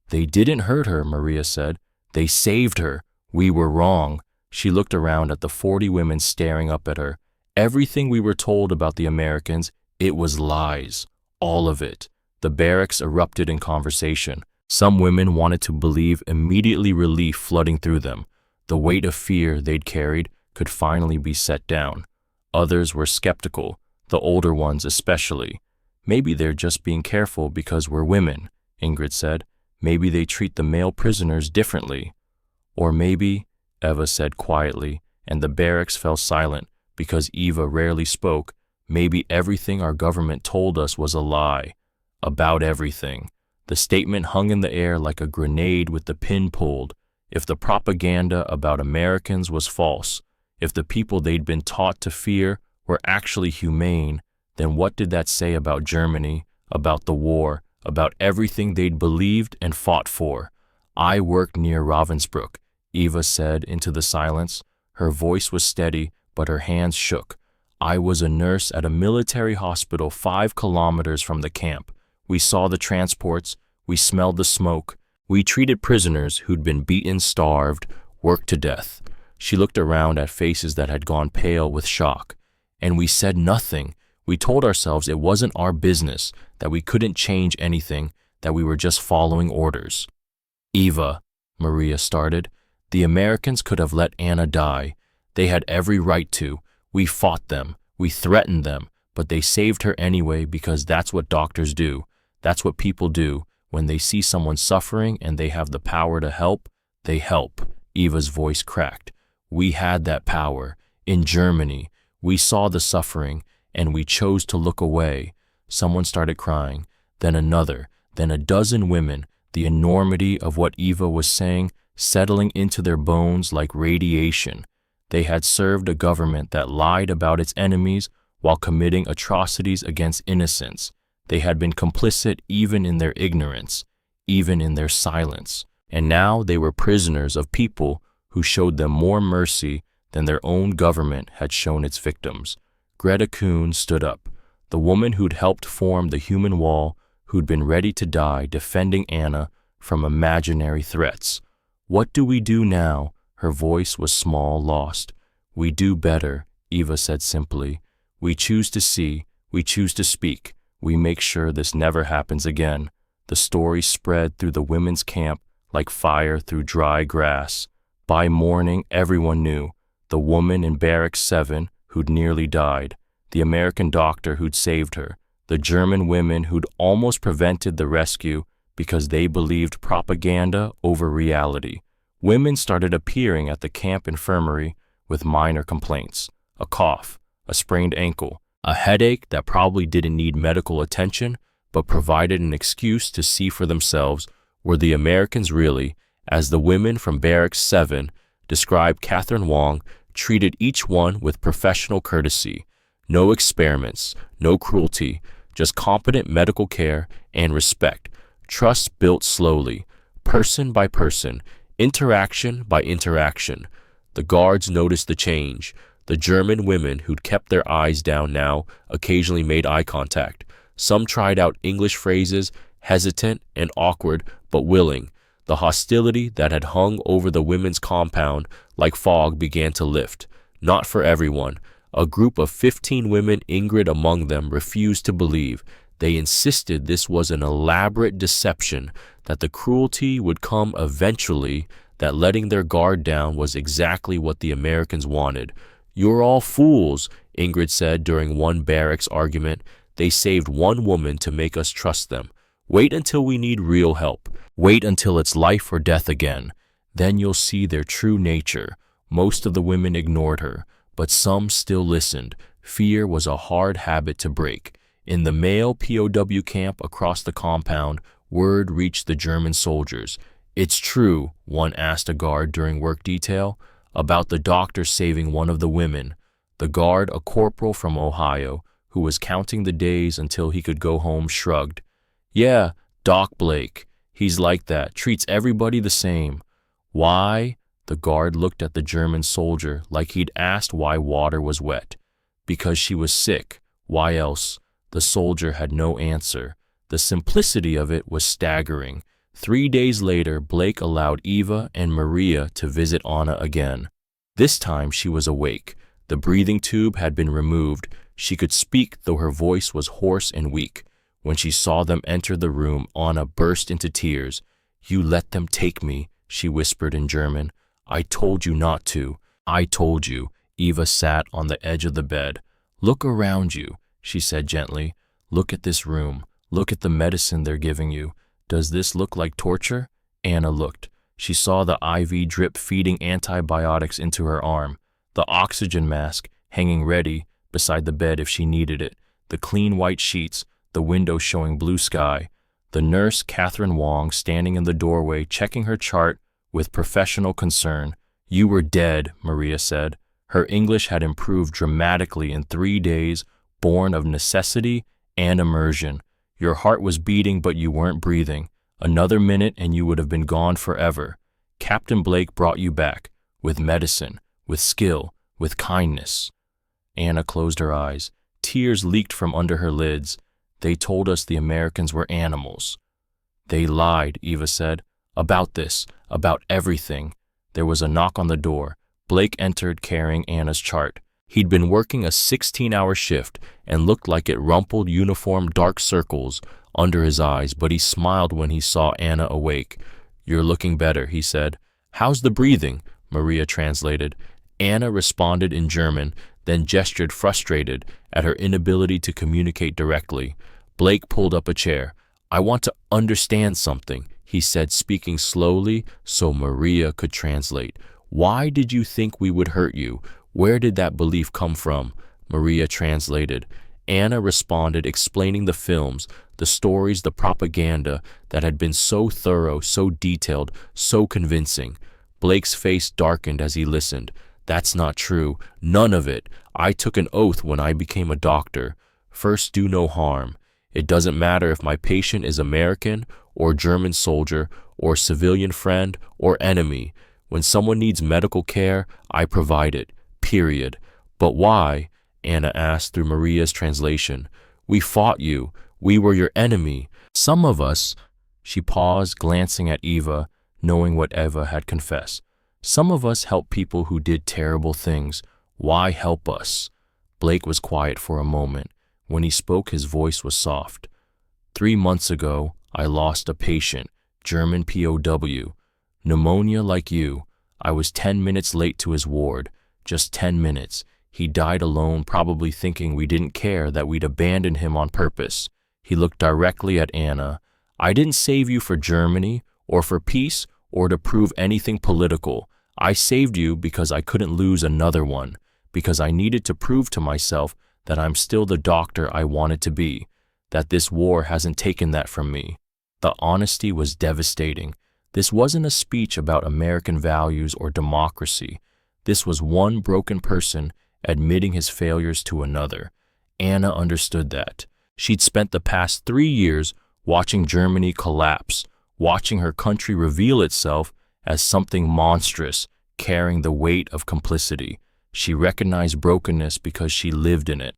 Speaker 1: "They didn't hurt her," Maria said. "They saved her. We were wrong." She looked around at the 40 women staring up at her. Everything we were told about the Americans, it was lies. All of it. The barracks erupted in conversation. Some women wanted to believe, immediately relief flooding through them. The weight of fear they'd carried could finally be set down. Others were skeptical, the older ones especially. "Maybe they're just being careful because we're women," Ingrid said. "Maybe they treat the male prisoners differently." "Or maybe," Eva said quietly, and the barracks fell silent because Eva rarely spoke, "maybe everything our government told us was a lie. About everything." The statement hung in the air like a grenade with the pin pulled. If the propaganda about Americans was false, if the people they'd been taught to fear were actually humane, then what did that say about Germany, about the war, about everything they'd believed and fought for? "I worked near Ravensbrück," Eva said into the silence. Her voice was steady, but her hands shook. "I was a nurse at a military hospital 5 kilometers from the camp. We saw the transports, we smelled the smoke. We treated prisoners who'd been beaten, starved, worked to death." She looked around at faces that had gone pale with shock. "And we said nothing. We told ourselves it wasn't our business, that we couldn't change anything, that we were just following orders." "Eva," Maria started, "the Americans could have let Anna die. They had every right to. We fought them. We threatened them. But they saved her anyway because that's what doctors do. That's what people do. When they see someone suffering and they have the power to help, they help." Eva's voice cracked. "We had that power. In Germany, we saw the suffering, and we chose to look away." Someone started crying, then another, then a dozen women, the enormity of what Eva was saying settling into their bones like radiation. They had served a government that lied about its enemies while committing atrocities against innocents. They had been complicit even in their ignorance, even in their silence. And now they were prisoners of people who showed them more mercy than their own government had shown its victims. Greta Kuhn stood up, the woman who'd helped form the human wall, who'd been ready to die defending Anna from imaginary threats. "What do we do now?" Her voice was small, lost. "We do better," Eva said simply. "We choose to see, we choose to speak. We make sure this never happens again." The story spread through the women's camp like fire through dry grass. By morning, everyone knew. The woman in Barracks 7 who'd nearly died, the American doctor who'd saved her, the German women who'd almost prevented the rescue because they believed propaganda over reality. Women started appearing at the camp infirmary with minor complaints, a cough, a sprained ankle, a headache that probably didn't need medical attention but provided an excuse to see for themselves were the Americans really, as the women from Barracks 7 described Catherine Wong, treated each one with professional courtesy. No experiments, no cruelty, just competent medical care and respect. Trust built slowly, person by person, interaction by interaction. The guards noticed the change. The German women who'd kept their eyes down now occasionally made eye contact. Some tried out English phrases, hesitant and awkward but willing. The hostility that had hung over the women's compound like fog began to lift. Not for everyone. A group of 15 women, Ingrid among them, refused to believe. They insisted this was an elaborate deception, that the cruelty would come eventually, that letting their guard down was exactly what the Americans wanted. "You're all fools," Ingrid said during one barracks argument. "They saved one woman to make us trust them. Wait until we need real help. Wait until it's life or death again. Then you'll see their true nature." Most of the women ignored her, but some still listened. Fear was a hard habit to break. In the male POW camp across the compound, word reached the German soldiers. "It's true," one asked a guard during work detail, "about the doctor saving one of the women." The guard, a corporal from Ohio, who was counting the days until he could go home, shrugged. Yeah, Doc Blake. He's like that, treats everybody the same. Why? The guard looked at the German soldier like he'd asked why water was wet. Because she was sick. Why else? The soldier had no answer. The simplicity of it was staggering. 3 days later, Blake allowed Eva and Maria to visit Anna again. This time she was awake. The breathing tube had been removed. She could speak, though her voice was hoarse and weak. When she saw them enter the room, Anna burst into tears. You let them take me, she whispered in German. I told you not to. I told you. Eva sat on the edge of the bed. Look around you, she said gently. Look at this room. Look at the medicine they're giving you. Does this look like torture? Anna looked. She saw the IV drip feeding antibiotics into her arm, the oxygen mask hanging ready beside the bed if she needed it, the clean white sheets, the window showing blue sky, the nurse, Catherine Wong, standing in the doorway checking her chart with professional concern. You were dead, Maria said. Her English had improved dramatically in 3 days, born of necessity and immersion. Your heart was beating, but you weren't breathing. Another minute and you would have been gone forever. Captain Blake brought you back, with medicine, with skill, with kindness. Anna closed her eyes. Tears leaked from under her lids. They told us the Americans were animals. They lied, Eva said. About this, about everything. There was a knock on the door. Blake entered carrying Anna's chart. He'd been working a 16-hour shift and looked like it rumpled uniform dark circles under his eyes, but he smiled when he saw Anna awake. You're looking better, he said. How's the breathing? Maria translated. Anna responded in German, then gestured frustrated at her inability to communicate directly. Blake pulled up a chair. I want to understand something, he said, speaking slowly so Maria could translate. Why did you think we would hurt you? Where did that belief come from? Maria translated. Anna responded, explaining the films, the stories, the propaganda that had been so thorough, so detailed, so convincing. Blake's face darkened as he listened. That's not true. None of it. I took an oath when I became a doctor. First, do no harm. It doesn't matter if my patient is American or German soldier or civilian friend or enemy. When someone needs medical care, I provide it. Period. But why? Anna asked through Maria's translation. We fought you. We were your enemy. Some of us, she paused, glancing at Eva, knowing what Eva had confessed. Some of us helped people who did terrible things. Why help us? Blake was quiet for a moment. When he spoke, his voice was soft. 3 months ago, I lost a patient, German POW. Pneumonia like you. I was 10 minutes late to his ward. Just 10 minutes. He died alone, probably thinking we didn't care, that we'd abandoned him on purpose. He looked directly at Anna. I didn't save you for Germany, or for peace, or to prove anything political. I saved you because I couldn't lose another one, because I needed to prove to myself that I'm still the doctor I wanted to be, that this war hasn't taken that from me. The honesty was devastating. This wasn't a speech about American values or democracy. This was one broken person admitting his failures to another. Anna understood that. She'd spent the past 3 years watching Germany collapse, watching her country reveal itself as something monstrous, carrying the weight of complicity. She recognized brokenness because she lived in it.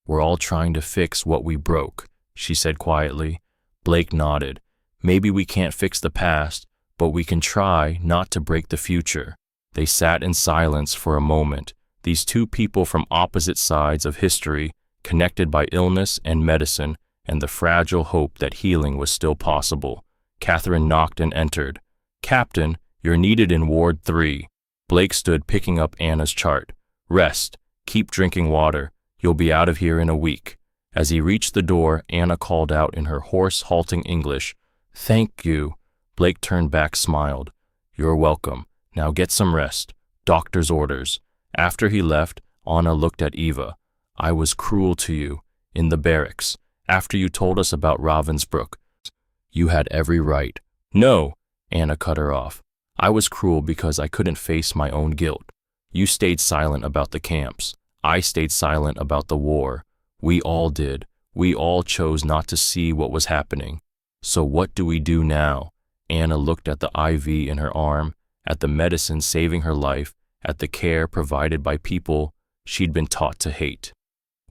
Speaker 1: We're all trying to fix what we broke, she said quietly. Blake nodded. Maybe we can't fix the past, but we can try not to break the future. They sat in silence for a moment, these two people from opposite sides of history, connected by illness and medicine and the fragile hope that healing was still possible. Catherine knocked and entered. Captain, you're needed in Ward 3. Blake stood picking up Anna's chart. Rest. Keep drinking water. You'll be out of here in a week. As he reached the door, Anna called out in her hoarse, halting English. Thank you. Blake turned back, smiled. You're welcome. Now get some rest. Doctor's orders. After he left, Anna looked at Eva. I was cruel to you. In the barracks. After you told us about Ravensbrück. You had every right. No, Anna cut her off. I was cruel because I couldn't face my own guilt. You stayed silent about the camps. I stayed silent about the war. We all did. We all chose not to see what was happening. So what do we do now? Anna looked at the IV in her arm, at the medicine saving her life, at the care provided by people she'd been taught to hate.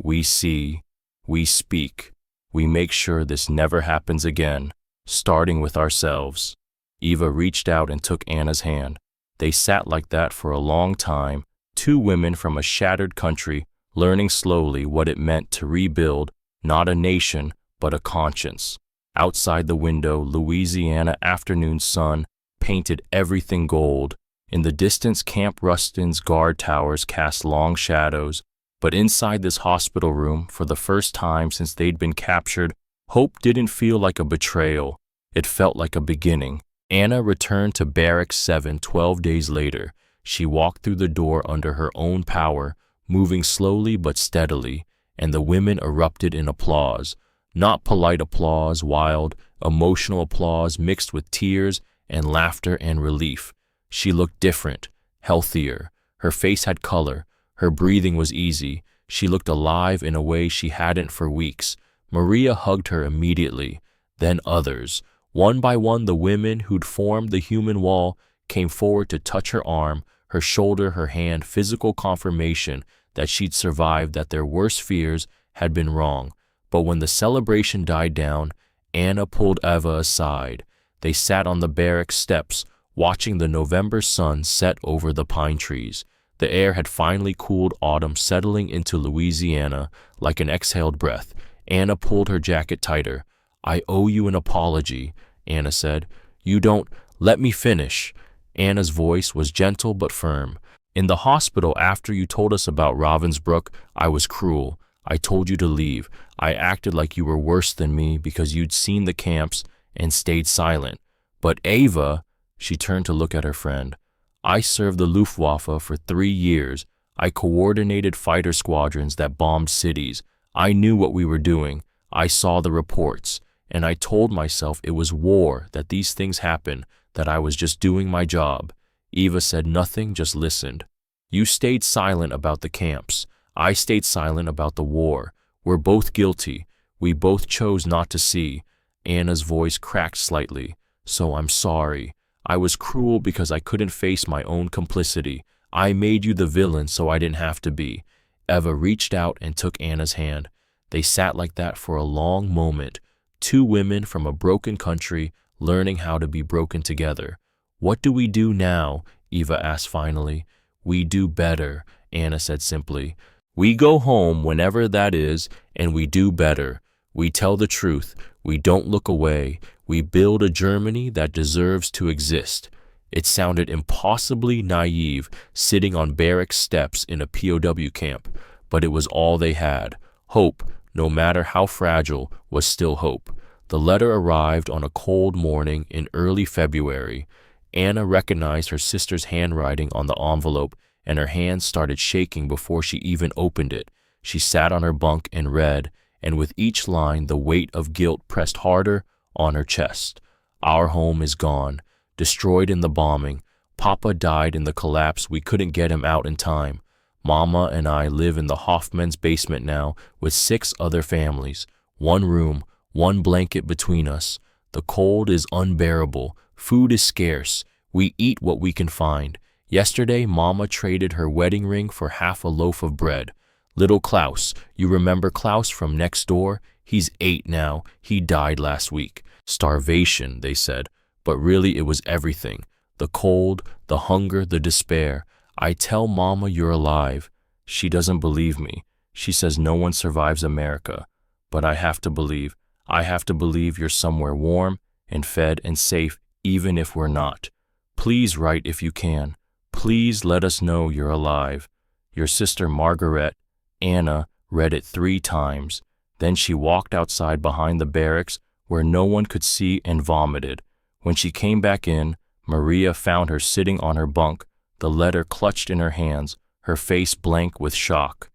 Speaker 1: We see, we speak, we make sure this never happens again, starting with ourselves. Eva reached out and took Anna's hand. They sat like that for a long time, two women from a shattered country, learning slowly what it meant to rebuild not a nation, but a conscience. Outside the window, Louisiana afternoon sun painted everything gold. In the distance, Camp Rustin's guard towers cast long shadows. But inside this hospital room, for the first time since they'd been captured, hope didn't feel like a betrayal. It felt like a beginning. Anna returned to Barracks 7 12 days later. She walked through the door under her own power, moving slowly but steadily, and the women erupted in applause. Not polite applause, wild, emotional applause mixed with tears and laughter and relief. She looked different, healthier. Her face had color. Her breathing was easy. She looked alive in a way she hadn't for weeks. Maria hugged her immediately. Then others. One by one, the women who'd formed the human wall came forward to touch her arm, her shoulder, her hand, physical confirmation that she'd survived, that their worst fears had been wrong. But when the celebration died down, Anna pulled Eva aside. They sat on the barracks steps, watching the November sun set over the pine trees. The air had finally cooled, autumn settling into Louisiana like an exhaled breath. Anna pulled her jacket tighter. "I owe you an apology," Anna said. "You don't—" "Let me finish." Anna's voice was gentle but firm. "In the hospital, after you told us about Ravensbrück, I was cruel. I told you to leave. I acted like you were worse than me because you'd seen the camps and stayed silent. But Eva," she turned to look at her friend, "I served the Luftwaffe for 3 years. I coordinated fighter squadrons that bombed cities. I knew what we were doing. I saw the reports. And I told myself it was war, that these things happen, that I was just doing my job." Eva said nothing, just listened. "You stayed silent about the camps. I stayed silent about the war. We're both guilty. We both chose not to see." Anna's voice cracked slightly. "So I'm sorry. I was cruel because I couldn't face my own complicity. I made you the villain so I didn't have to be." Eva reached out and took Anna's hand. They sat like that for a long moment, two women from a broken country learning how to be broken together. "What do we do now?" Eva asked finally. "We do better," Anna said simply. "We go home whenever that is, and we do better. We tell the truth. We don't look away. We build a Germany that deserves to exist." It sounded impossibly naive, sitting on barrack steps in a POW camp, but it was all they had. Hope, no matter how fragile, was still hope. The letter arrived on a cold morning in early February. Anna recognized her sister's handwriting on the envelope, and her hands started shaking before she even opened it. She sat on her bunk and read, and with each line the weight of guilt pressed harder on her chest. "Our home is gone, destroyed in the bombing. Papa died in the collapse. We couldn't get him out in time. Mama and I live in the Hoffman's basement now with 6 other families. 1 room, 1 blanket between us. The cold is unbearable. Food is scarce. We eat what we can find. Yesterday, Mama traded her wedding ring for half a loaf of bread. Little Klaus, you remember Klaus from next door? He's 8 now. He died last week. Starvation, they said. But really it was everything. The cold, the hunger, the despair. I tell Mama you're alive. She doesn't believe me. She says no one survives America. But I have to believe. I have to believe you're somewhere warm and fed and safe, even if we're not. Please write if you can. Please let us know you're alive. Your sister Margaret." Anna read it 3 times. Then she walked outside behind the barracks where no one could see and vomited. When she came back in, Maria found her sitting on her bunk, the letter clutched in her hands, her face blank with shock.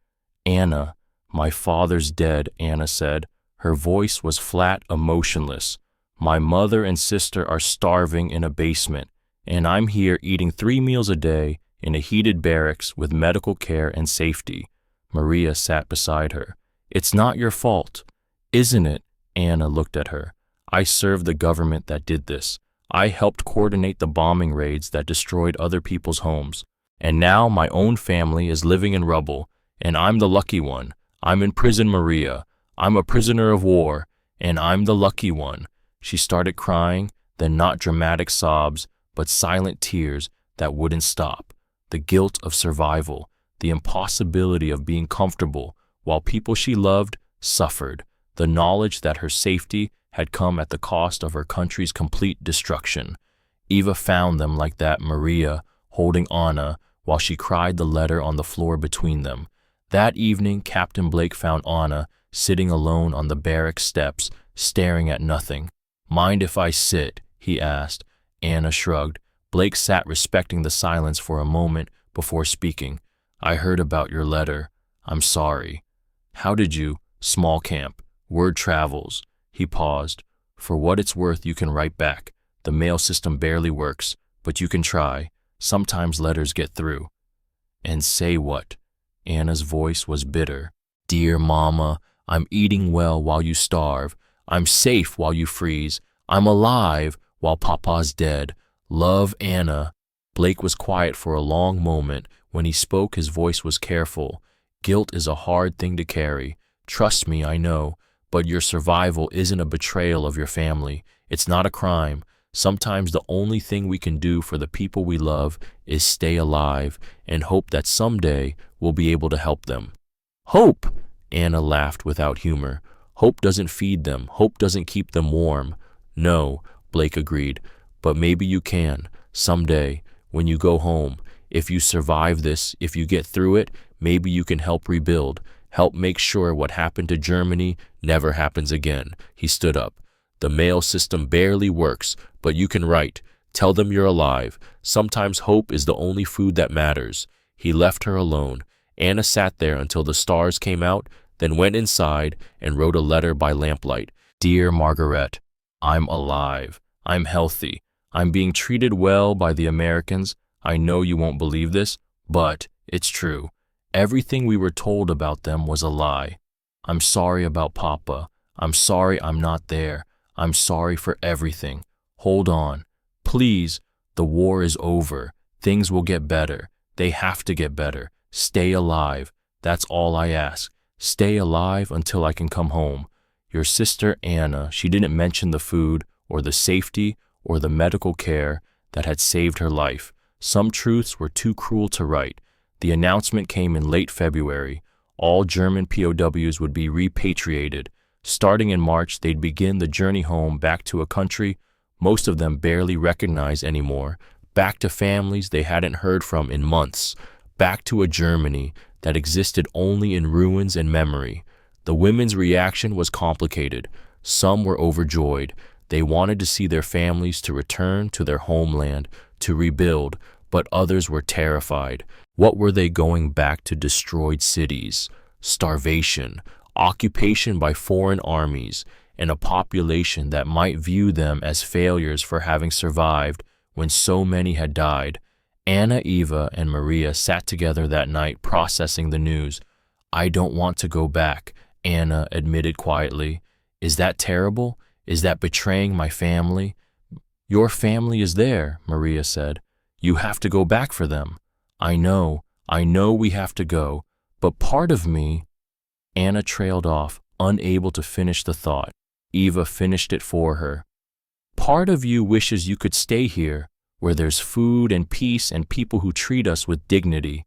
Speaker 1: "Anna, my father's dead," Anna said. Her voice was flat, emotionless. "My mother and sister are starving in a basement, and I'm here eating 3 meals a day in a heated barracks with medical care and safety." Maria sat beside her. It's not your fault, isn't it? Anna looked at her. I served the government that did this. I helped coordinate the bombing raids that destroyed other people's homes. And now my own family is living in rubble, and I'm the lucky one. I'm in prison, Maria. I'm a prisoner of war, and I'm the lucky one. She started crying, then not dramatic sobs, but silent tears that wouldn't stop. The guilt of survival, the impossibility of being comfortable while people she loved suffered, the knowledge that her safety had come at the cost of her country's complete destruction. Eva found them like that, Maria, holding Anna, while she cried the letter on the floor between them. That evening, Captain Blake found Anna sitting alone on the barrack steps, staring at nothing. Mind if I sit? He asked. Anna shrugged. Blake sat respecting the silence for a moment before speaking. I heard about your letter. I'm sorry. How did you? Small camp. Word travels. He paused. For what it's worth, you can write back. The mail system barely works, but you can try. Sometimes letters get through. And say what? Anna's voice was bitter. Dear Mama, I'm eating well while you starve. I'm safe while you freeze. I'm alive while Papa's dead. Love, Anna. Blake was quiet for a long moment. When he spoke, his voice was careful. Guilt is a hard thing to carry. Trust me, I know. But your survival isn't a betrayal of your family. It's not a crime. Sometimes the only thing we can do for the people we love is stay alive and hope that someday we'll be able to help them. Hope! Anna laughed without humor. Hope doesn't feed them. Hope doesn't keep them warm. No, Blake agreed. But maybe you can, someday, when you go home. If you survive this, if you get through it, maybe you can help rebuild, help make sure what happened to Germany never happens again. He stood up. The mail system barely works, but you can write. Tell them you're alive. Sometimes hope is the only food that matters. He left her alone. Anna sat there until the stars came out, then went inside and wrote a letter by lamplight. Dear Margaret, I'm alive. I'm healthy. I'm being treated well by the Americans. I know you won't believe this, but it's true. Everything we were told about them was a lie. I'm sorry about Papa. I'm sorry I'm not there. I'm sorry for everything. Hold on. Please, the war is over. Things will get better. They have to get better. Stay alive. That's all I ask. Stay alive until I can come home. Your sister Anna, she didn't mention the food or the safety or the medical care that had saved her life. Some truths were too cruel to write. The announcement came in late February. All German POWs would be repatriated. Starting in March, they'd begin the journey home, back to a country most of them barely recognized anymore, back to families they hadn't heard from in months, back to a Germany that existed only in ruins and memory. The women's reaction was complicated. Some were overjoyed. They wanted to see their families to return to their homeland, to rebuild, but others were terrified. What were they going back to? Destroyed cities, starvation, occupation by foreign armies, and a population that might view them as failures for having survived when so many had died. Anna, Eva, and Maria sat together that night processing the news. I don't want to go back, Anna admitted quietly. Is that terrible? Is that betraying my family? Your family is there, Maria said. You have to go back for them. I know we have to go, but part of me... Anna trailed off, unable to finish the thought. Eva finished it for her. Part of you wishes you could stay here, where there's food and peace and people who treat us with dignity.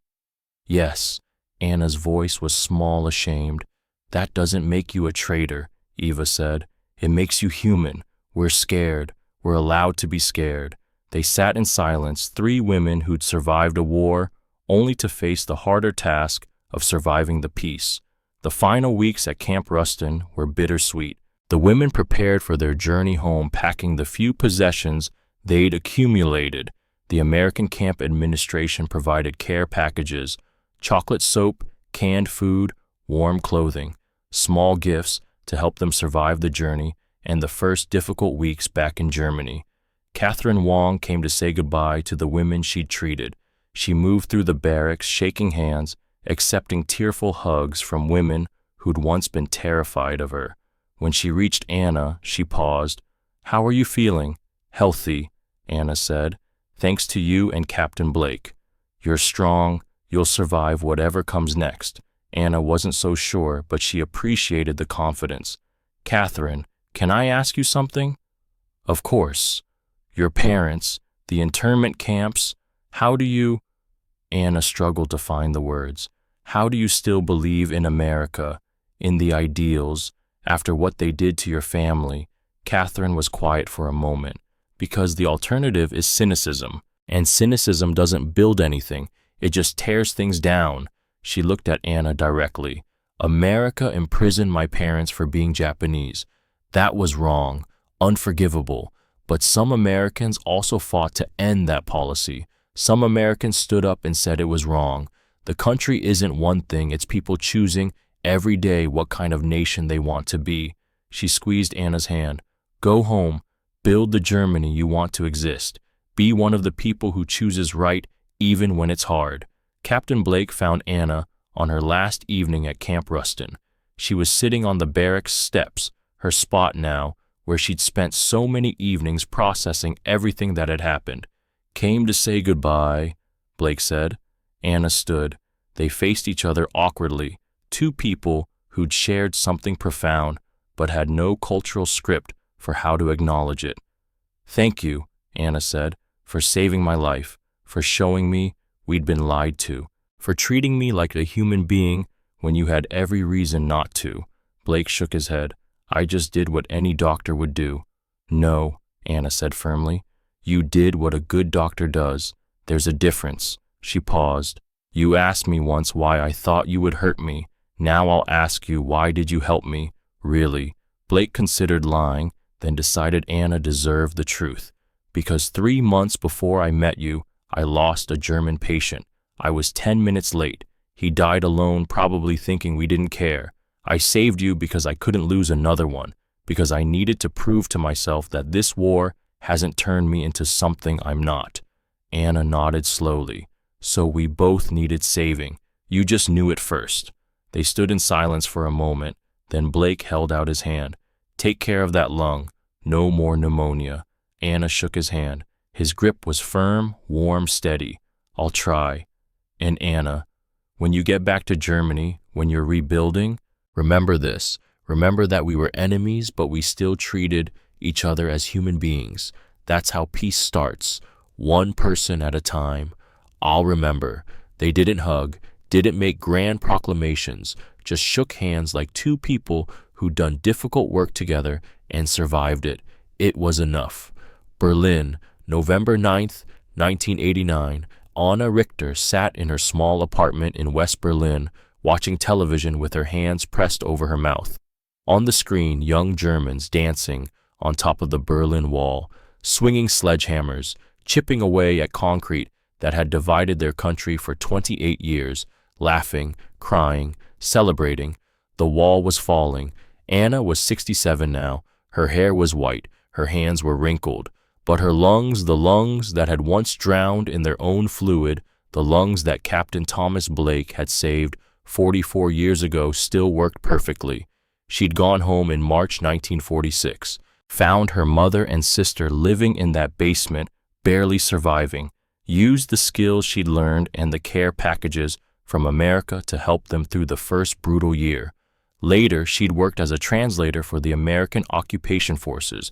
Speaker 1: Yes, Anna's voice was small, ashamed. That doesn't make you a traitor, Eva said. It makes you human. We're scared. We're allowed to be scared. They sat in silence, three women who'd survived a war, only to face the harder task of surviving the peace. The final weeks at Camp Ruston were bittersweet. The women prepared for their journey home, packing the few possessions they'd accumulated. The American camp administration provided care packages, chocolate soap, canned food, warm clothing, small gifts to help them survive the journey and the first difficult weeks back in Germany. Catherine Wong came to say goodbye to the women she'd treated. She moved through the barracks, shaking hands, accepting tearful hugs from women who'd once been terrified of her. When she reached Anna, she paused. "How are you feeling?" "Healthy," Anna said. "Thanks to you and Captain Blake. You're strong. You'll survive whatever comes next." Anna wasn't so sure, but she appreciated the confidence. "Catherine, can I ask you something?" "Of course. Your parents, the internment camps, how do you—" Anna struggled to find the words. "How do you still believe in America, in the ideals, after what they did to your family?" Catherine was quiet for a moment. "Because the alternative is cynicism, and cynicism doesn't build anything, it just tears things down." She looked at Anna directly. "America imprisoned my parents for being Japanese. That was wrong, unforgivable. But some Americans also fought to end that policy. Some Americans stood up and said it was wrong. The country isn't one thing, it's people choosing every day what kind of nation they want to be." She squeezed Anna's hand. "Go home. Build the Germany you want to exist. Be one of the people who chooses right even when it's hard." Captain Blake found Anna on her last evening at Camp Ruston. She was sitting on the barracks steps, her spot now, where she'd spent so many evenings processing everything that had happened. "Came to say goodbye," Blake said. Anna stood. They faced each other awkwardly, two people who'd shared something profound but had no cultural script for how to acknowledge it. "Thank you," Anna said, "for saving my life, for showing me we'd been lied to, for treating me like a human being when you had every reason not to." Blake shook his head. "I just did what any doctor would do." "No," Anna said firmly. "You did what a good doctor does. There's a difference." She paused. "You asked me once why I thought you would hurt me. Now I'll ask you, why did you help me? Really?" Blake considered lying, then decided Anna deserved the truth. "Because 3 months before I met you, I lost a German patient. I was 10 minutes late. He died alone, probably thinking we didn't care. I saved you because I couldn't lose another one, because I needed to prove to myself that this war hasn't turned me into something I'm not." Anna nodded slowly. "So we both needed saving. You just knew it first." They stood in silence for a moment. Then Blake held out his hand. "Take care of that lung. No more pneumonia." Anna shook his hand. His grip was firm, warm, steady. "I'll try." "And Anna, when you get back to Germany, when you're rebuilding, remember this. Remember that we were enemies, but we still treated each other as human beings. That's how peace starts, one person at a time." "I'll remember." They didn't hug, didn't make grand proclamations, just shook hands like two people who'd done difficult work together and survived it. It was enough. Berlin, November 9th, 1989. Anna Richter sat in her small apartment in West Berlin, watching television with her hands pressed over her mouth. On the screen, young Germans dancing on top of the Berlin Wall, swinging sledgehammers, chipping away at concrete that had divided their country for 28 years, laughing, crying, celebrating. The wall was falling. Anna was 67 now. Her hair was white. Her hands were wrinkled. But her lungs, the lungs that had once drowned in their own fluid, the lungs that Captain Thomas Blake had saved 44 years ago, still worked perfectly. She'd gone home in March 1946, found her mother and sister living in that basement, barely surviving, used the skills she'd learned and the care packages from America to help them through the first brutal year. Later, she'd worked as a translator for the American occupation forces,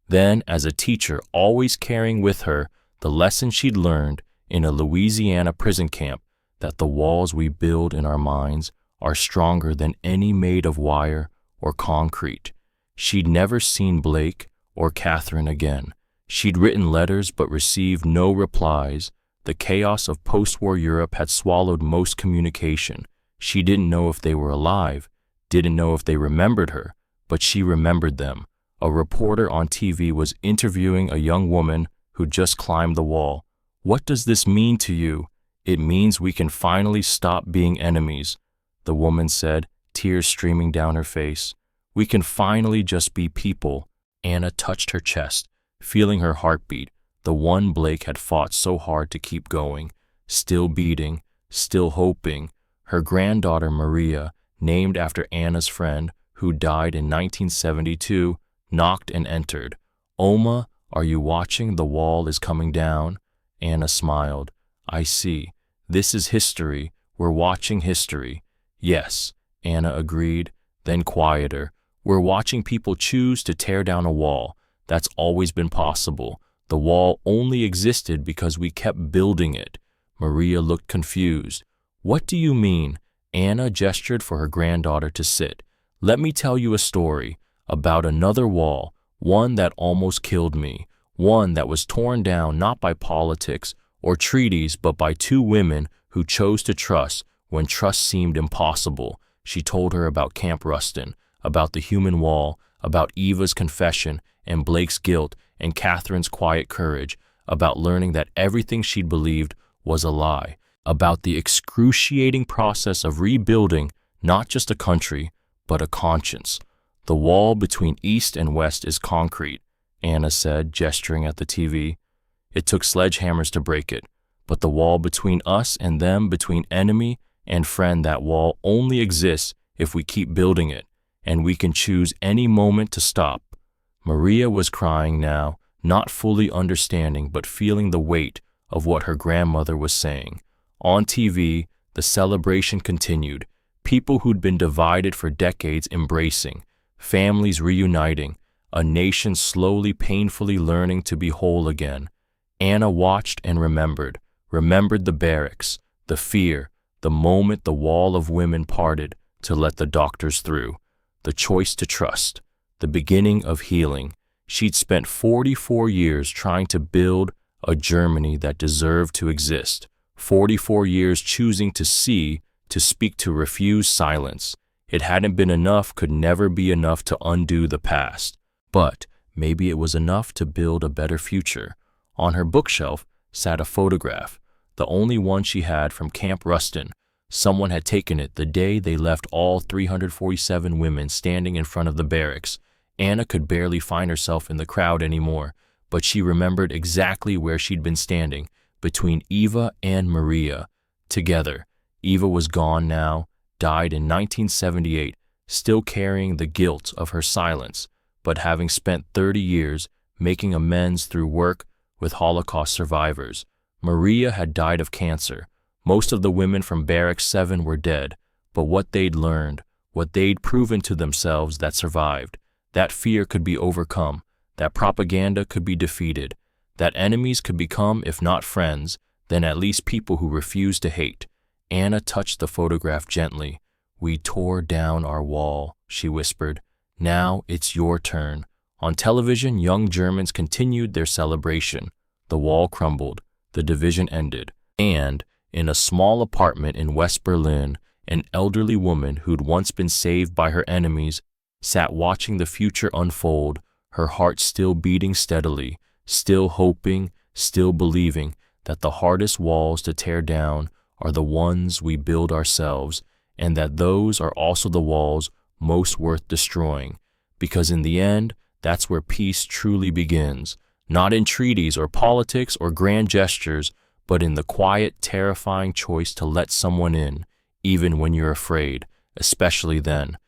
Speaker 1: then as a teacher, always carrying with her the lesson she'd learned in a Louisiana prison camp, that the walls we build in our minds are stronger than any made of wire or concrete. She'd never seen Blake or Catherine again. She'd written letters but received no replies. The chaos of post-war Europe had swallowed most communication. She didn't know if they were alive, didn't know if they remembered her, but she remembered them. A reporter on TV was interviewing a young woman who just climbed the wall. "What does this mean to you?" "It means we can finally stop being enemies," the woman said, tears streaming down her face. "We can finally just be people." Anna touched her chest, feeling her heartbeat, the one Blake had fought so hard to keep going, still beating, still hoping. Her granddaughter Maria, named after Anna's friend who died in 1972, knocked and entered. "Oma, are you watching? The wall is coming down." Anna smiled. "I see. This is history. We're watching history." "Yes," Anna agreed, then quieter. "We're watching people choose to tear down a wall. That's always been possible. The wall only existed because we kept building it." Maria looked confused. "What do you mean?" Anna gestured for her granddaughter to sit. "Let me tell you a story about another wall, one that almost killed me, one that was torn down not by politics or treaties but by two women who chose to trust when trust seemed impossible." She told her about Camp Rustin, about the human wall, about Eva's confession and Blake's guilt and Catherine's quiet courage, about learning that everything she'd believed was a lie, about the excruciating process of rebuilding not just a country, but a conscience. "The wall between East and West is concrete," Anna said, gesturing at the TV. "It took sledgehammers to break it, but the wall between us and them, between enemy and friend, that wall only exists if we keep building it, and we can choose any moment to stop." Maria was crying now, not fully understanding but feeling the weight of what her grandmother was saying. On TV, the celebration continued, people who'd been divided for decades embracing, families reuniting, a nation slowly, painfully learning to be whole again. Anna watched and remembered the barracks, the fear, the moment the wall of women parted to let the doctors through, the choice to trust, the beginning of healing. She'd spent 44 years trying to build a Germany that deserved to exist, 44 years choosing to see, to speak, to refuse silence. It hadn't been enough, could never be enough to undo the past. But maybe it was enough to build a better future. On her bookshelf sat a photograph, the only one she had from Camp Rustin. Someone had taken it the day they left, all 347 women standing in front of the barracks. Anna could barely find herself in the crowd anymore, but she remembered exactly where she'd been standing, between Eva and Maria, together. Eva was gone now, died in 1978, still carrying the guilt of her silence, but having spent 30 years making amends through work with Holocaust survivors. Maria had died of cancer. Most of the women from Barrack 7 were dead, but what they'd learned, what they'd proven to themselves that survived, that fear could be overcome, that propaganda could be defeated, that enemies could become, if not friends, then at least people who refused to hate. Anna touched the photograph gently. "We tore down our wall," she whispered. "Now it's your turn." On television, young Germans continued their celebration. The wall crumbled, the division ended, and in a small apartment in West Berlin, an elderly woman who'd once been saved by her enemies sat watching the future unfold, her heart still beating steadily, still hoping, still believing that the hardest walls to tear down are the ones we build ourselves, and that those are also the walls most worth destroying, because in the end, that's where peace truly begins, not in treaties or politics or grand gestures, but in the quiet, terrifying choice to let someone in, even when you're afraid, especially then.